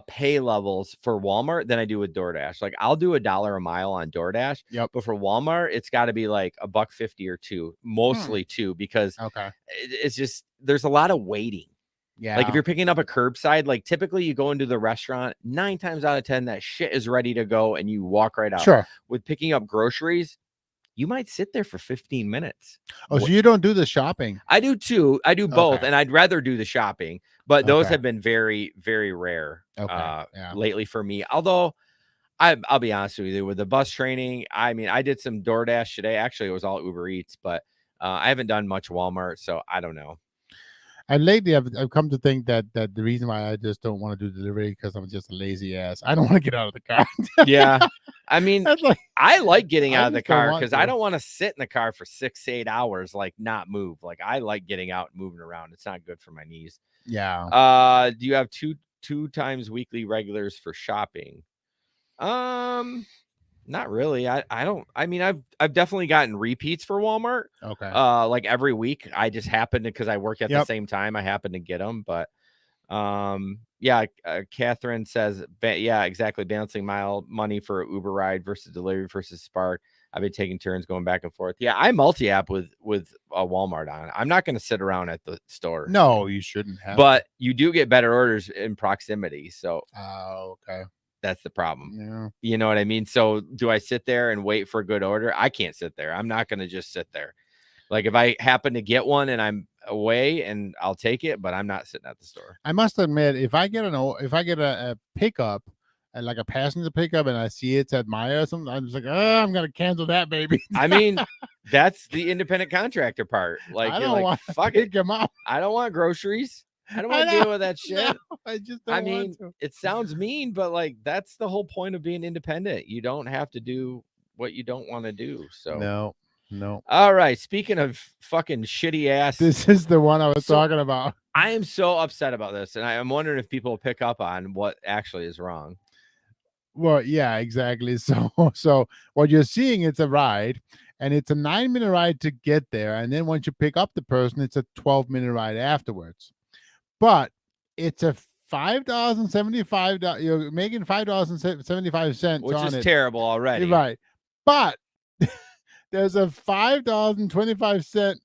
S1: pay levels for Walmart than I do with DoorDash. Like, I'll do $1 a mile on DoorDash.
S2: Yep.
S1: But for Walmart, it's got to be like $1.50 or $2, mostly $2, because it's just there's a lot of waiting.
S2: Yeah.
S1: Like, if you're picking up a curbside, like typically you go into the restaurant, 9 times out of 10 that shit is ready to go and you walk right out.
S2: Sure.
S1: With picking up groceries, you might sit there for 15 minutes.
S2: Oh, so you don't do the shopping?
S1: I do too. I do both, and I'd rather do the shopping, but those have been very, very rare lately for me. Although I'll be honest with you, with the bus training, I mean, I did some DoorDash today. Actually, it was all Uber Eats, but I haven't done much Walmart, so I don't know.
S2: And lately, I've come to think that the reason why I just don't want to do delivery because I'm just a lazy ass. I don't want to get out of the car.
S1: Yeah. I mean, I like getting out of the car because I don't want to sit in the car for 6 to 8 hours, like not move. Like, I like getting out and moving around. It's not good for my knees.
S2: Yeah.
S1: Do you have two times weekly regulars for shopping? Not really. I don't. I mean, I've definitely gotten repeats for Walmart.
S2: Okay.
S1: Like every week, I just happen to, because I work at the same time, I happen to get them. But yeah, Catherine says, yeah, exactly. Balancing mile money for Uber ride versus delivery versus Spark. I've been taking turns going back and forth. Yeah, I multi-app with a Walmart on. I'm not going to sit around at the store.
S2: No, you shouldn't have.
S1: But you do get better orders in proximity. So.
S2: Okay.
S1: That's the problem.
S2: Yeah.
S1: You know what I mean? So do I sit there and wait for a good order? I can't sit there. I'm not going to just sit there. Like, if I happen to get one and I'm away, and I'll take it, but I'm not sitting at the store.
S2: I must admit, if I get a pickup, and like a passenger pickup, and I see it's at Maya or something, I'm just like, I'm going to cancel that, baby.
S1: I mean, that's the independent contractor part. Like,
S2: I don't want
S1: fuck
S2: to
S1: it.
S2: pick him up.
S1: I don't want groceries. I don't want to deal with that shit.
S2: No, I just don't want to.
S1: It sounds mean, but like, that's the whole point of being independent. You don't have to do what you don't want to do. So
S2: no.
S1: All right. Speaking of fucking shitty ass.
S2: This is the one I was talking about.
S1: I am so upset about this. And I'm wondering if people will pick up on what actually is wrong.
S2: Well, yeah, exactly. So what you're seeing, it's a ride, and it's a 9-minute ride to get there. And then once you pick up the person, it's a 12-minute ride afterwards. But it's a $5.75. You're making $5.75
S1: which
S2: on
S1: is
S2: it.
S1: terrible already.
S2: You're right, but there's a $5.25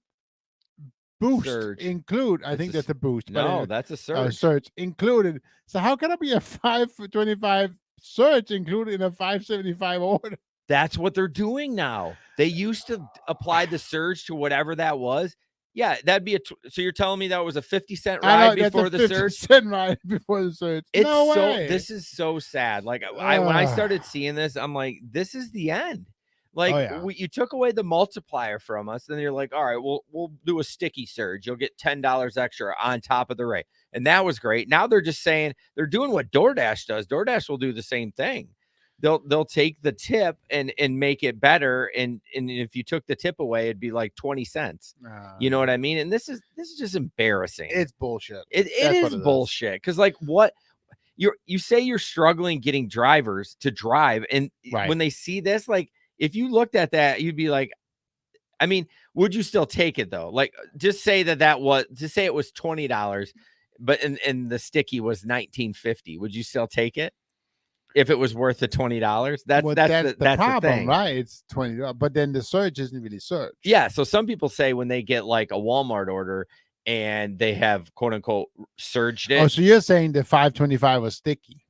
S2: boost
S1: Surge.
S2: include. I
S1: It's
S2: think
S1: a
S2: that's a boost.
S1: No,
S2: But
S1: that's a surge.
S2: surge included. So how can it be a $5.25 surge included in a $5.75 order?
S1: That's what they're doing now. They used to apply the surge to whatever that was. Yeah, that'd be so you're telling me that was a 50-cent
S2: I
S1: ride
S2: know
S1: before
S2: that's a
S1: the
S2: 50
S1: surge?
S2: cent ride before the surge.
S1: It's
S2: No
S1: so
S2: way.
S1: this is so sad. Like when I started seeing this, I'm like, this is the end. Like you took away the multiplier from us, then you're like, all right, we'll do a sticky surge. You'll get $10 extra on top of the rate. And that was great. Now they're just saying they're doing what DoorDash does. DoorDash will do the same thing. They'll take the tip and make it better. And if you took the tip away, it'd be like 20 cents. You know what I mean? And this is just embarrassing.
S2: It's bullshit.
S1: It is bullshit. Because like what you say you're struggling getting drivers to drive, and when they see this, like if you looked at that, you'd be like, I mean, would you still take it though? Like just say it was $20, but and the sticky was $19.50. Would you still take it? If it was worth the $20, that's the problem, thing.
S2: Right? It's $20, but then the surge isn't really surge.
S1: Yeah. So some people say when they get like a Walmart order and they have quote unquote surged it.
S2: Oh, so you're saying the $5.25 was sticky?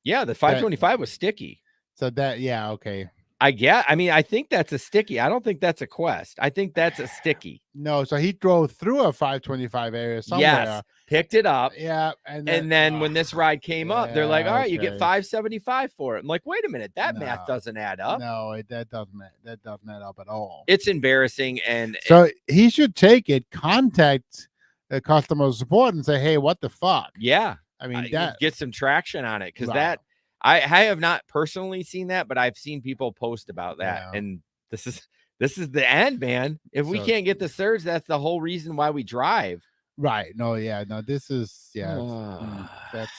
S1: Yeah, the $5.25 was sticky.
S2: So okay.
S1: I mean, I think that's a sticky. I don't think that's a Quest. I think that's a sticky.
S2: No, so he drove through a $5.25 area somewhere.
S1: Yes, picked it up.
S2: Yeah,
S1: and then when this ride came up, they're like, all right, you get $5.75 for it. I'm like, wait a minute, that math doesn't add up.
S2: No, that doesn't add up at all.
S1: It's embarrassing. And
S2: so he should take it, contact the customer support and say, hey, what the fuck?
S1: Yeah.
S2: I mean,
S1: get some traction on it. Because I have not personally seen that, but I've seen people post about that. Yeah. And this is the end, man. If we can't get the surge, that's the whole reason why we drive.
S2: Right. No, this is that's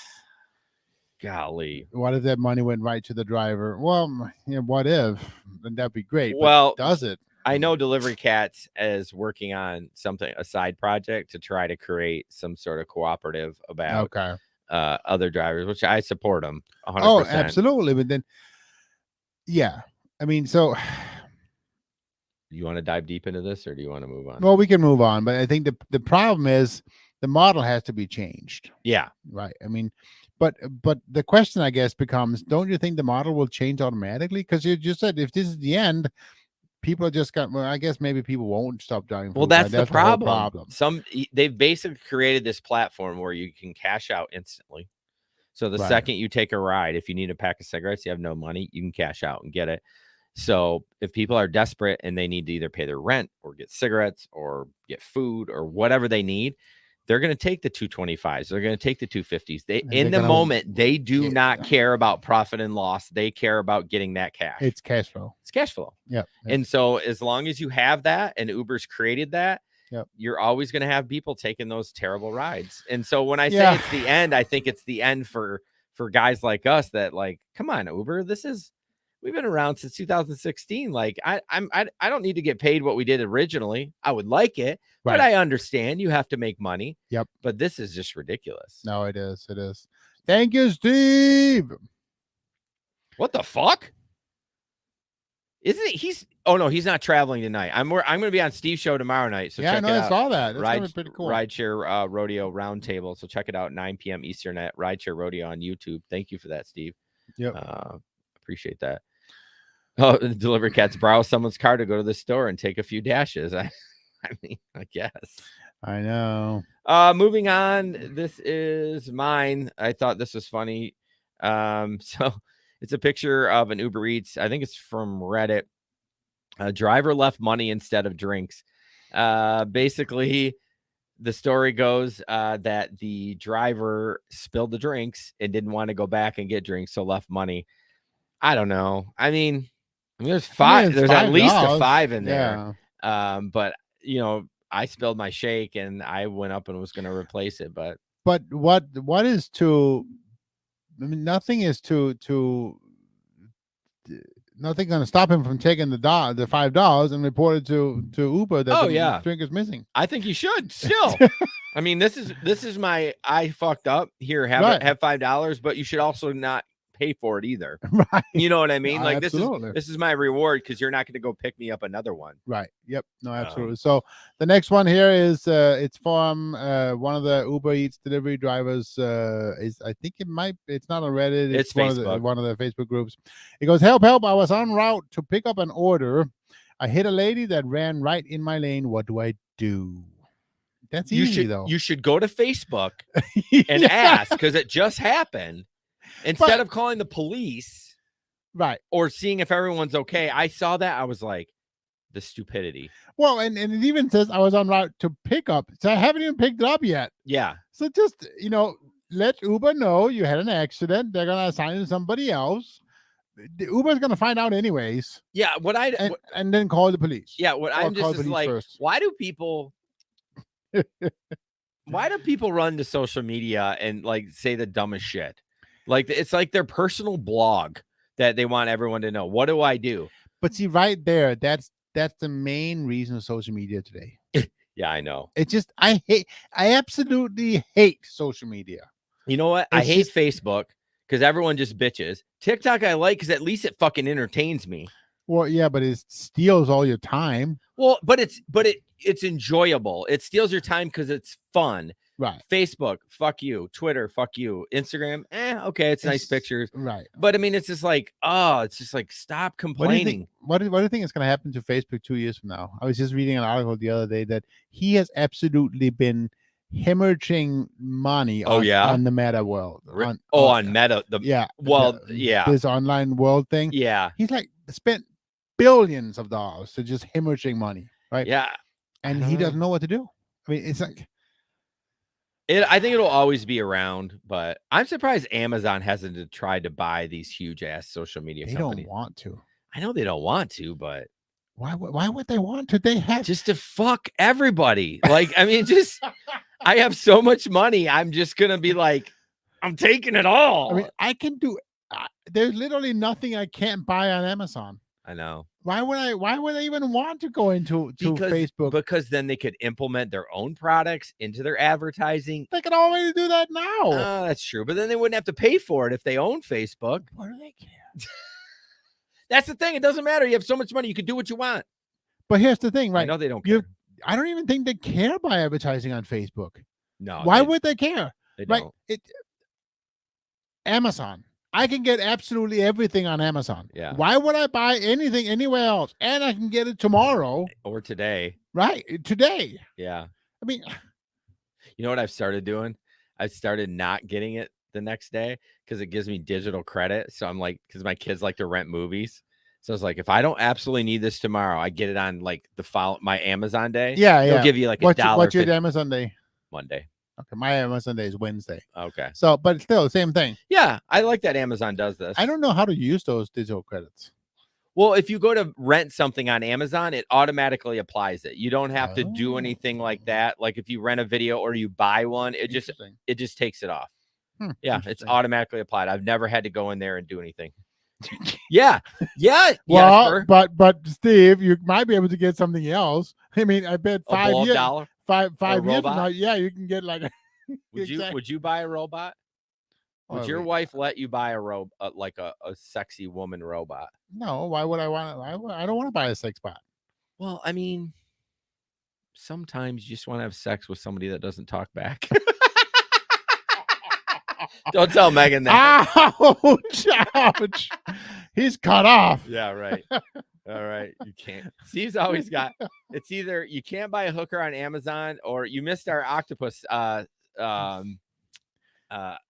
S1: golly.
S2: What if that money went right to the driver? Well, what if? Then that'd be great.
S1: Well,
S2: but does it?
S1: I know Delivery Cats is working on a side project to try to create some sort of cooperative about other drivers, which I support them 100%.
S2: Oh, absolutely. But then, I mean, so
S1: you want to dive deep into this, or do you want to move on?
S2: Well, we can move on, but I think the problem is the model has to be changed.
S1: Yeah.
S2: Right. I mean, but the question, I guess, becomes, don't you think the model will change automatically? Because you just said if this is the end, people are just I guess maybe people won't stop driving.
S1: Well, that's the problem. They've basically created this platform where you can cash out instantly. So the second you take a ride, if you need a pack of cigarettes, you have no money, you can cash out and get it. So if people are desperate and they need to either pay their rent or get cigarettes or get food or whatever they need, they're going to take the 225s. They're going to take the 250s. They do not care about profit and loss. They care about getting that cash.
S2: It's cash flow.
S1: It's cash flow.
S2: Yeah.
S1: And so as long as you have that, and Uber's created that, you're always going to have people taking those terrible rides. And so when I say it's the end, I think it's the end for guys like us that like, come on, Uber, we've been around since 2016. Like I don't need to get paid what we did originally. I would like it, but I understand you have to make money.
S2: Yep.
S1: But this is just ridiculous.
S2: No, it is. It is. Thank you, Steve.
S1: What the fuck? Isn't it? Oh no, he's not traveling tonight. I'm going to be on Steve's show tomorrow night. So check it out.
S2: I saw that. That's gonna be pretty cool.
S1: RideShare Rodeo Roundtable. So check it out 9 p.m. Eastern at RideShare Rodeo on YouTube. Thank you for that, Steve.
S2: Yep.
S1: Appreciate that. Oh, Delivery Cats borrow someone's car to go to the store and take a few dashes. I mean, I guess.
S2: I know.
S1: Moving on. This is mine. I thought this was funny. So it's a picture of an Uber Eats. I think it's from Reddit. A driver left money instead of drinks. Basically, the story goes that the driver spilled the drinks and didn't want to go back and get drinks, so left money. I don't know. I mean, there's five. There's at least a 5 in there. But I spilled my shake and I went up and was going to replace it. But
S2: what is too? I mean, nothing is too nothing's going to stop him from taking the $5 and report it to Uber that the drink is missing.
S1: I think you should still. I mean, this is my I fucked up here. Have $5, but you should also not pay for it either.
S2: Right.
S1: You know what I mean?
S2: No,
S1: Like
S2: absolutely.
S1: this is my reward because you're not going to go pick me up another one.
S2: Right. Yep. No, absolutely. So the next one here is it's from one of the Uber Eats delivery drivers. I think it's not on Reddit.
S1: It's Facebook.
S2: One of the Facebook groups. It goes, help! I was en route to pick up an order. I hit a lady that ran right in my lane. What do I do? That's easy though.
S1: You should go to Facebook and ask because it just happened. Instead of calling the police,
S2: right,
S1: or seeing if everyone's okay, I saw that. I was like, the stupidity.
S2: Well, and it even says I was en route to pick up. So I haven't even picked it up yet.
S1: Yeah.
S2: So just, let Uber know you had an accident. They're going to assign it to somebody else. The Uber's going to find out anyways.
S1: Yeah.
S2: And then call the police.
S1: Yeah. What I'm just is like, first. Why do people run to social media and like say the dumbest shit? Like it's like their personal blog that they want everyone to know. What do I do?
S2: But see, right there, that's the main reason of social media today.
S1: Yeah, I know.
S2: It's just I absolutely hate social media.
S1: You know what? I hate Facebook because everyone just bitches. TikTok I like because at least it fucking entertains me.
S2: Well, yeah, but it steals all your time.
S1: Well, but it's enjoyable. It steals your time because it's fun.
S2: Right.
S1: Facebook, fuck you. Twitter, fuck you. Instagram, okay, it's nice pictures.
S2: Right.
S1: But I mean, it's just like, stop complaining.
S2: What do you think is going to happen to Facebook 2 years from now? I was just reading an article the other day that he has absolutely been hemorrhaging money on the Meta world.
S1: On Meta.
S2: This online world thing.
S1: Yeah.
S2: He's like spent billions of dollars to just hemorrhaging money. Right.
S1: Yeah.
S2: And he doesn't know what to do. I mean, it's like.
S1: I think it'll always be around, but I'm surprised Amazon hasn't tried to buy these huge ass social media companies.
S2: They don't want to.
S1: I know they don't want to, but
S2: why would they want to? They have
S1: just to fuck everybody. Like, I mean, I have so much money. I'm just gonna be like, I'm taking it all.
S2: I mean, I can do. There's literally nothing I can't buy on Amazon.
S1: I know.
S2: Why would I even want to go into Facebook?
S1: Because then they could implement their own products into their advertising.
S2: They can already do that now.
S1: That's true. But then they wouldn't have to pay for it if they own Facebook.
S2: What do they care?
S1: That's the thing. It doesn't matter. You have so much money. You can do what you want.
S2: But here's the thing, right?
S1: I know they don't care.
S2: I don't even think they care about advertising on Facebook.
S1: No.
S2: Why would they care?
S1: They don't.
S2: Amazon. I can get absolutely everything on Amazon.
S1: Yeah.
S2: Why would I buy anything anywhere else? And I can get it tomorrow.
S1: Or today.
S2: Right. Today.
S1: Yeah.
S2: I mean,
S1: you know what I've started doing? I've started not getting it the next day because it gives me digital credit. So I'm like, because my kids like to rent movies. So it's like, if I don't absolutely need this tomorrow, I get it on like my Amazon day.
S2: Yeah.
S1: They'll give you like $1.
S2: What's your Amazon day?
S1: Monday.
S2: Okay, my Amazon day is Wednesday.
S1: Okay.
S2: So, but still, same thing.
S1: Yeah, I like that Amazon does this.
S2: I don't know how to use those digital credits.
S1: Well, if you go to rent something on Amazon, it automatically applies it. You don't have to do anything like that. Like if you rent a video or you buy one, it just takes it off. Yeah, it's automatically applied. I've never had to go in there and do anything. Yeah.
S2: Well, but Steve, you might be able to get something else. I mean, I bet $5 years. Five years from now, yeah, you can get like.
S1: Would you buy a robot? Would your wife let you buy a robot, like a sexy woman robot?
S2: No. Why would I want? I don't want to buy a sex bot.
S1: Well, I mean, sometimes you just want to have sex with somebody that doesn't talk back. Don't tell Megan that.
S2: Ouch! Ouch! He's cut off.
S1: Yeah, right. All right, you can't. Steve's always got. It's either you can't buy a hooker on Amazon or you missed our Octopus.
S2: I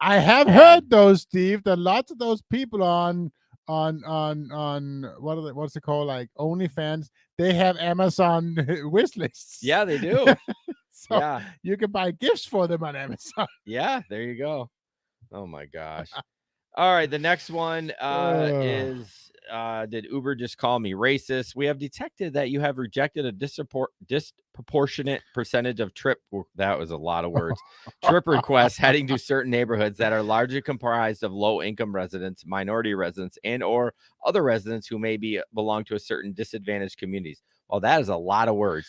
S2: have heard those, Steve. That lots of those people on what's it called, like OnlyFans, they have Amazon wish lists.
S1: Yeah, they do.
S2: So
S1: yeah,
S2: you can buy gifts for them on Amazon.
S1: Yeah, there you go. Oh my gosh. All right, the next one is Did Uber just call me racist? We have detected that you have rejected a disproportionate percentage of that was a lot of words, trip requests heading to certain neighborhoods that are largely comprised of low-income residents, minority residents, and or other residents who may belong to a certain disadvantaged communities. Well, that is a lot of words.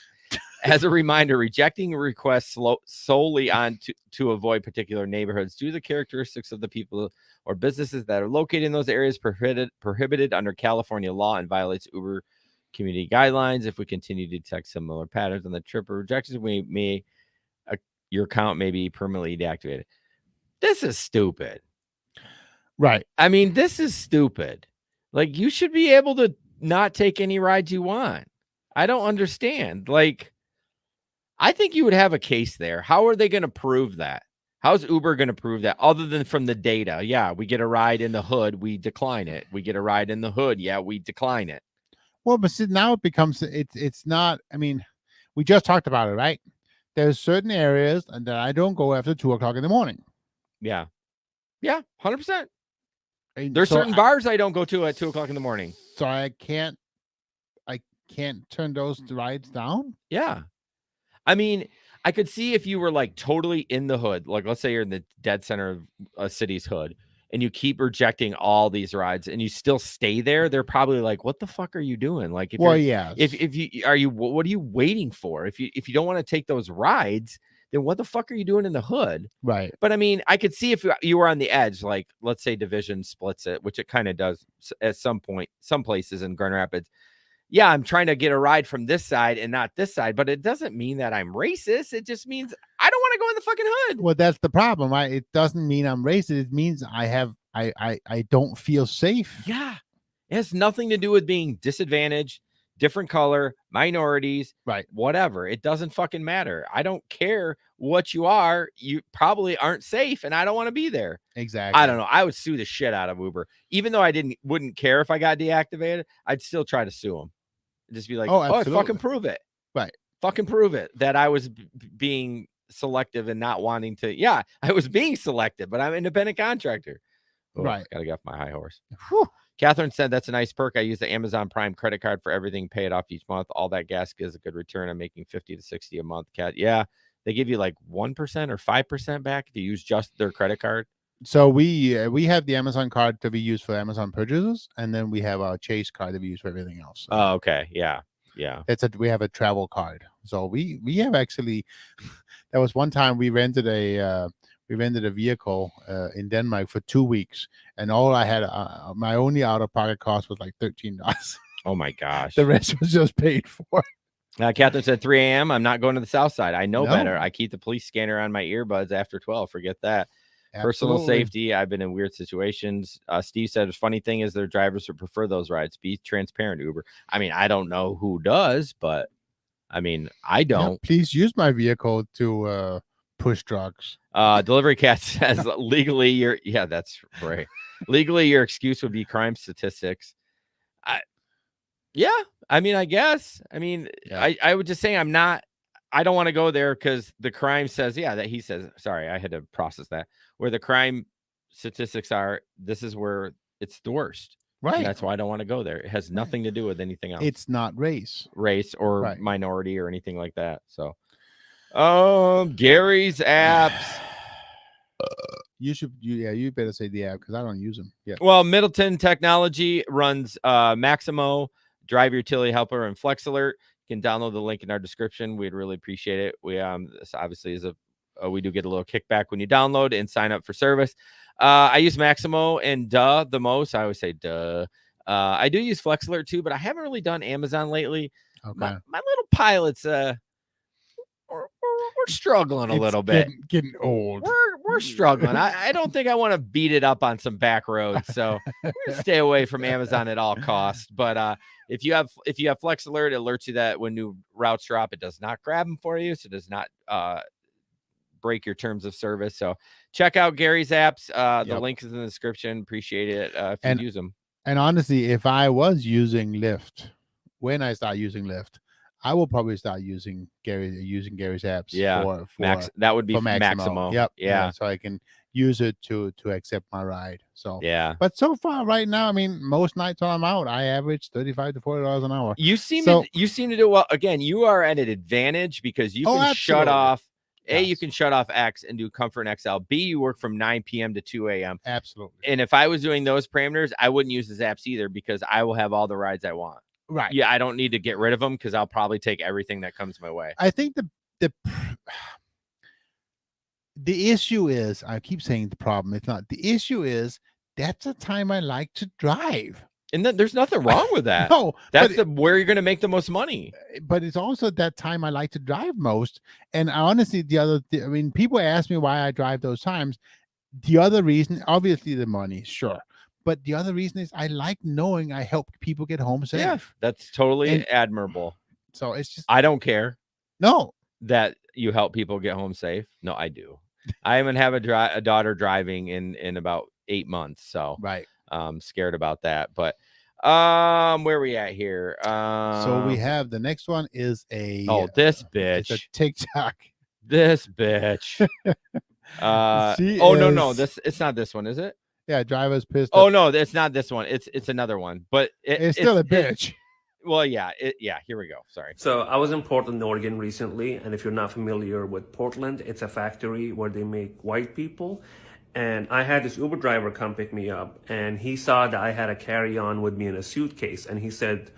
S1: As a reminder, rejecting requests solely to avoid particular neighborhoods due to the characteristics of the people or businesses that are located in those areas prohibited under California law and violates Uber community guidelines. If we continue to detect similar patterns on the trip or rejections, your account may be permanently deactivated. This is stupid.
S2: Right.
S1: I mean, this is stupid. Like, you should be able to not take any rides you want. I don't understand. Like, I think you would have a case there. How are they going to prove that? How's Uber going to prove that other than from the data? Yeah, we get a ride in the hood, we decline it. We get a ride in the hood, yeah, we decline it.
S2: Well, but see, now it becomes it's not. I mean, we just talked about it, right? There's certain areas that I don't go after 2:00 in the morning.
S1: Yeah, 100%.
S2: And
S1: There's
S2: so
S1: certain bars I don't go to at 2:00 in the morning.
S2: So I can't turn those rides down.
S1: Yeah. I mean, I could see if you were like totally in the hood, like let's say you're in the dead center of a city's hood and you keep rejecting all these rides and you still stay there, they're probably like, what the fuck are you doing? Like,
S2: Well,
S1: if you what are you waiting for? If you don't want to take those rides, then what the fuck are you doing in the hood?
S2: Right.
S1: But I mean, I could see if you were on the edge, like let's say Division splits it, which it kind of does at some point, some places in Grand Rapids. Yeah, I'm trying to get a ride from this side and not this side, but it doesn't mean that I'm racist. It just means I don't want to go in the fucking hood.
S2: Well, that's the problem, right? It doesn't mean I'm racist. It means I don't feel safe.
S1: Yeah. It has nothing to do with being disadvantaged, different color, minorities,
S2: right?
S1: Whatever. It doesn't fucking matter. I don't care what you are. You probably aren't safe, and I don't want to be there.
S2: Exactly.
S1: I don't know. I would sue the shit out of Uber. Even though I wouldn't care if I got deactivated, I'd still try to sue them. Just be like, oh, fucking prove it.
S2: Right.
S1: Fucking prove it that I was being selective and not wanting to. Yeah, I was being selective, but I'm an independent contractor. Oh,
S2: right.
S1: Got to get off my high horse. Whew. Catherine said, that's a nice perk. I use the Amazon Prime credit card for everything, pay it off each month. All that gas gives a good return. I'm making 50 to 60 a month. Yeah. They give you like 1% or 5% back if you use just their credit card.
S2: So we have the Amazon card that we use for Amazon purchases, and then we have our Chase card that we use for everything else. So
S1: oh, okay. Yeah.
S2: We have a travel card. So we have actually. There was one time we rented a vehicle in Denmark for 2 weeks, and all I had my only out of pocket cost was like $13.
S1: Oh my gosh.
S2: The rest was just paid for.
S1: Catherine said 3 a.m. I'm not going to the south side. I know better. I keep the police scanner on my earbuds after 12. Forget that. Absolutely. Personal safety. I've been in weird situations. Steve said, the funny thing is their drivers would prefer those rides. Be transparent, Uber. I mean, I don't know who does, but I mean, I don't.
S2: Yeah, please use my vehicle to push drugs.
S1: Delivery Cat says legally that's right. Legally, your excuse would be crime statistics. I mean, I guess. I mean, yeah. I would just say I don't want to go there because the crime says, he says, sorry, I had to process that. Where the crime statistics are, this is where it's the worst.
S2: Right.
S1: And that's why I don't want to go there. It has nothing to do with anything else.
S2: It's not race
S1: or minority or anything like that. So, Gary's apps.
S2: You better say the app because I don't use them. Yeah.
S1: Well, Middleton Technology runs Maximo, Driver Utility Helper, and Flex Alert. You can download the link in our description. We'd really appreciate it. We this obviously is we do get a little kickback when you download and sign up for service. I use Maximo and the most. I always say I do use Flex Alert too, but I haven't really done Amazon lately.
S2: Okay.
S1: My little pilots we're struggling a little bit.
S2: Getting old.
S1: We're struggling. I don't think I want to beat it up on some back roads. So we're gonna stay away from Amazon at all costs. But if you have Flex Alert, it alerts you that when new routes drop, it does not grab them for you. So it does not break your terms of service. So check out Gary's apps. The link is in the description. Appreciate it if you use them.
S2: And honestly, if I was using Lyft, when I start using Lyft, I will probably start using Gary's apps.
S1: Yeah, that would be for Maximo.
S2: Yep.
S1: Yeah.
S2: So I can use it to accept my ride. So
S1: Yeah.
S2: but so far right now, I mean, most nights when I'm out, I average $35 to $40 an hour.
S1: You seem
S2: So-
S1: to do well. Again, you are at an advantage because you
S2: Oh,
S1: can shut
S2: absolutely.
S1: off. A, you
S2: Yes.
S1: can shut off X and do Comfort and XL. B, you work from 9 p.m. to 2 a.m.
S2: Absolutely.
S1: And if I was doing those parameters, I wouldn't use the Zaps either because I will have all the rides I want.
S2: Right.
S1: Yeah, I don't need to get rid of them because I'll probably take everything that comes my way.
S2: I think the issue is, I keep saying the problem, it's not. The issue is that's the time I like to drive.
S1: And then there's nothing wrong with that.
S2: No,
S1: That's
S2: but,
S1: where you're going to make the most money.
S2: but it's also that time I like to drive most. And honestly, I mean, people ask me why I drive those times. The other reason, obviously the money, sure. But the other reason is I like knowing I help people get home safe.
S1: Yeah, that's totally
S2: And-
S1: admirable.
S2: So it's just,
S1: I don't care
S2: no.
S1: that you help people get home safe. No, I do. I even have a daughter driving in about 8 months, so
S2: Right.
S1: I'm scared about that. But where are we at here?
S2: So we have the next one is a
S1: this
S2: it's a
S1: bitch.
S2: TikTok.
S1: This bitch.
S2: She
S1: no,
S2: is-
S1: it's not this one, is it?
S2: Yeah, driver's pissed.
S1: Oh no, it's not this one. It's another one. But
S2: it's still a bitch.
S1: Well, yeah, here we go. Sorry.
S6: So I was in Portland, Oregon recently, and if you're not familiar with Portland, it's a factory where they make white people. And I had this Uber driver come pick me up, and he saw that I had a carry-on with me in a suitcase, and he said,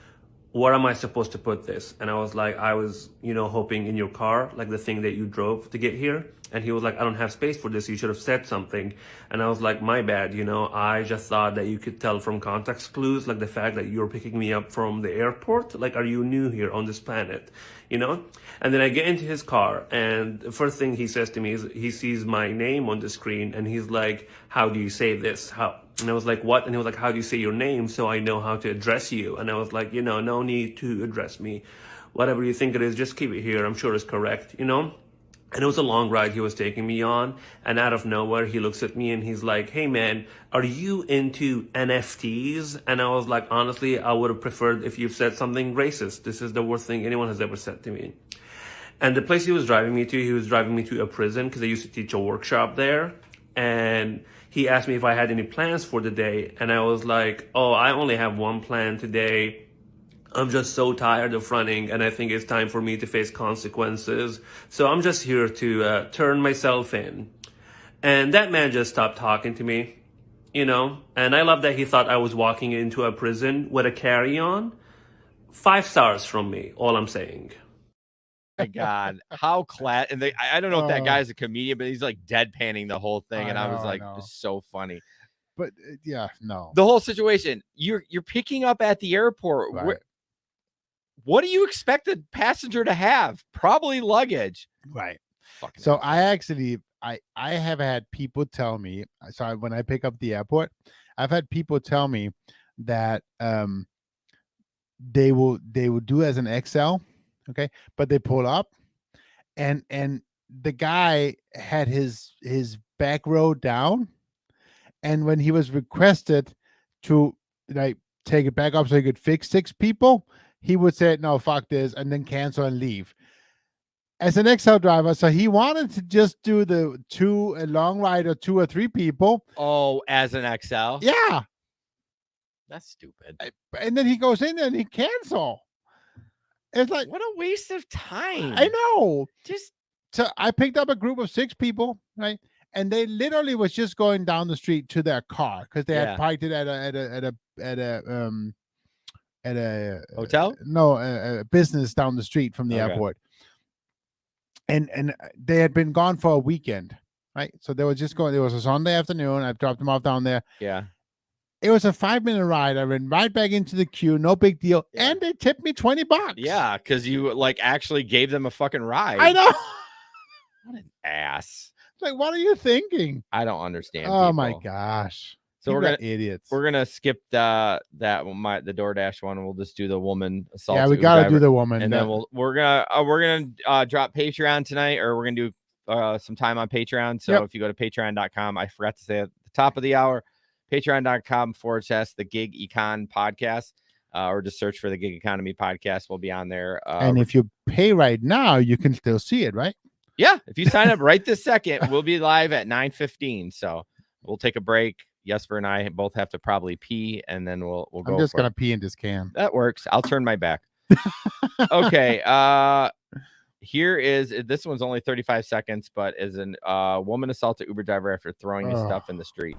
S6: "Where am I supposed to put this?" And I was like, "I was, hoping in your car, like the thing that you drove to get here." And he was like, "I don't have space for this. You should have said something." And I was like, "My bad, I just thought that you could tell from context clues, like the fact that you're picking me up from the airport. Like, are you new here on this planet? And then I get into his car, and the first thing he says to me is he sees my name on the screen, and he's like, "How do you say this? How?" And I was like, "What?" And he was like, "How do you say your name so I know how to address you?" And I was like, "No need to address me. Whatever you think it is, just keep it here. I'm sure it's correct, And it was a long ride he was taking me on. And out of nowhere, he looks at me and he's like, "Hey, man, are you into NFTs?" And I was like, honestly, I would have preferred if you've said something racist. This is the worst thing anyone has ever said to me. And the place he was driving me to a prison because I used to teach a workshop there. And he asked me if I had any plans for the day. And I was like, "Oh, I only have one plan today. I'm just so tired of running, and I think it's time for me to face consequences. So I'm just here to turn myself in." And that man just stopped talking to me, And I love that he thought I was walking into a prison with a carry-on. 5 stars from me, all I'm saying.
S1: My God, how and I don't know if that
S2: Oh.
S1: guy's a comedian, but he's like deadpanning the whole thing, and I was
S2: know, I
S1: like,
S2: know.
S1: it's so funny.
S2: But yeah, no.
S1: The whole situation. You're picking up at the airport.
S2: Right.
S1: What do you expect the passenger to have? Probably luggage.
S2: Right.
S1: Fucking
S2: So I actually I have had people tell me, so when I pick up the airport, I've had people tell me that they will do as an XL, okay, but they pull up and the guy had his back row down, and when he was requested to like take it back up so he could fix 6 people, he would say, "No, fuck this," and then cancel and leave. As an XL driver, so he wanted to just do a long ride or 2 or 3 people.
S1: Oh, as an XL?
S2: Yeah.
S1: That's stupid.
S2: And then he goes in and he cancel. It's like,
S1: What a waste of time.
S2: I know.
S1: Just
S2: So I picked up a group of 6 people, right? And they literally was just going down the street to their car because they
S1: Yeah.
S2: had parked it at a
S1: hotel?
S2: no, a business down the street from the
S1: Okay.
S2: airport. And they had been gone for a weekend, right? So they were just going. It was a Sunday afternoon. I dropped them off down there.
S1: Yeah.
S2: It was a 5-minute ride. I ran right back into the queue. No big deal.
S1: Yeah.
S2: And they tipped me $20.
S1: Yeah, because you like actually gave them a fucking ride.
S2: I know.
S1: What an ass.
S2: Like, what are you thinking?
S1: I don't understand.
S2: Oh my
S1: people.
S2: gosh.
S1: So
S2: You
S1: we're
S2: got
S1: gonna
S2: idiots.
S1: we're gonna skip the DoorDash one. We'll just do the woman assault.
S2: Yeah, we gotta do the woman.
S1: and then we're gonna drop Patreon tonight, or we're gonna do some time on Patreon. So
S2: Yep.
S1: if you go to patreon.com, I forgot to say at the top of the hour, patreon.com/the Gig Econ Podcast, or just search for the Gig Economy Podcast. We'll be on there.
S2: and if you pay right now, you can still see it, right?
S1: Yeah, if you sign up right this second, we'll be live at 9:15. So we'll take a break. Jesper and I both have to probably pee, and then we'll go.
S2: I'm just
S1: for
S2: gonna
S1: it.
S2: pee in this can.
S1: That works. I'll turn my back. Okay. Here is this one's only 35 seconds, but is an woman assaulted Uber driver after throwing his stuff in the street.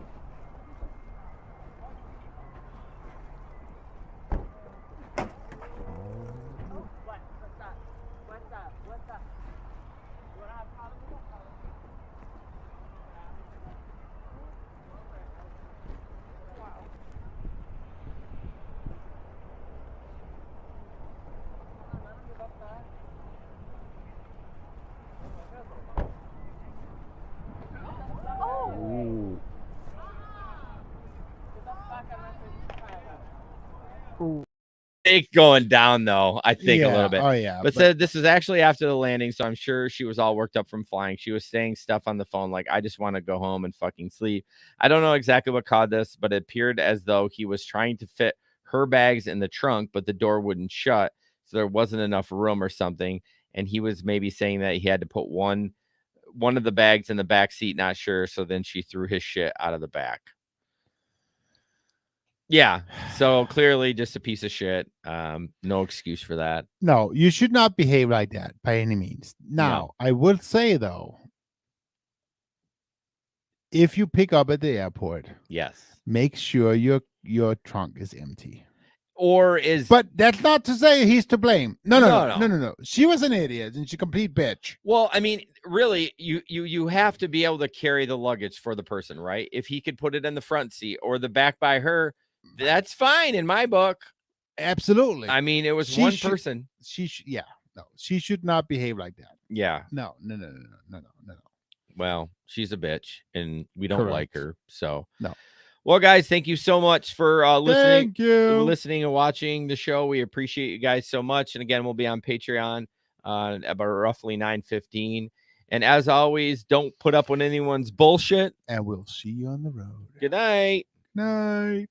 S1: It's going down though, I think a little bit.
S2: Oh yeah.
S1: But said this is actually after the landing, so I'm sure she was all worked up from flying. She was saying stuff on the phone like, I just want to go home and fucking sleep. I don't know exactly what caused this, but it appeared as though he was trying to fit her bags in the trunk, but the door wouldn't shut, so there wasn't enough room or something. And he was maybe saying that he had to put one of the bags in the back seat, not sure. So then she threw his shit out of the back. Yeah, so clearly just a piece of shit. No excuse for that.
S2: No, you should not behave like that by any means. Now, I would say though, if you pick up at the airport,
S1: Yes.
S2: make sure your trunk is empty.
S1: Or is
S2: But that's not to say he's to blame.
S1: No.
S2: No. She was an idiot and she's a complete bitch.
S1: Well, I mean, really, you have to be able to carry the luggage for the person, right? If he could put it in the front seat or the back by her, that's fine in my book.
S2: Absolutely.
S1: I mean, it was
S2: She
S1: one
S2: should-
S1: person.
S2: She should not behave like that.
S1: Yeah.
S2: No.
S1: Well, she's a bitch and we don't like her. So
S2: no.
S1: Well, guys, thank you so much for
S2: Thank you.
S1: listening and watching the show. We appreciate you guys so much. And again, we'll be on Patreon about roughly 9:15. And as always, don't put up with anyone's bullshit.
S2: And we'll see you on the road.
S1: Good night.
S2: Night.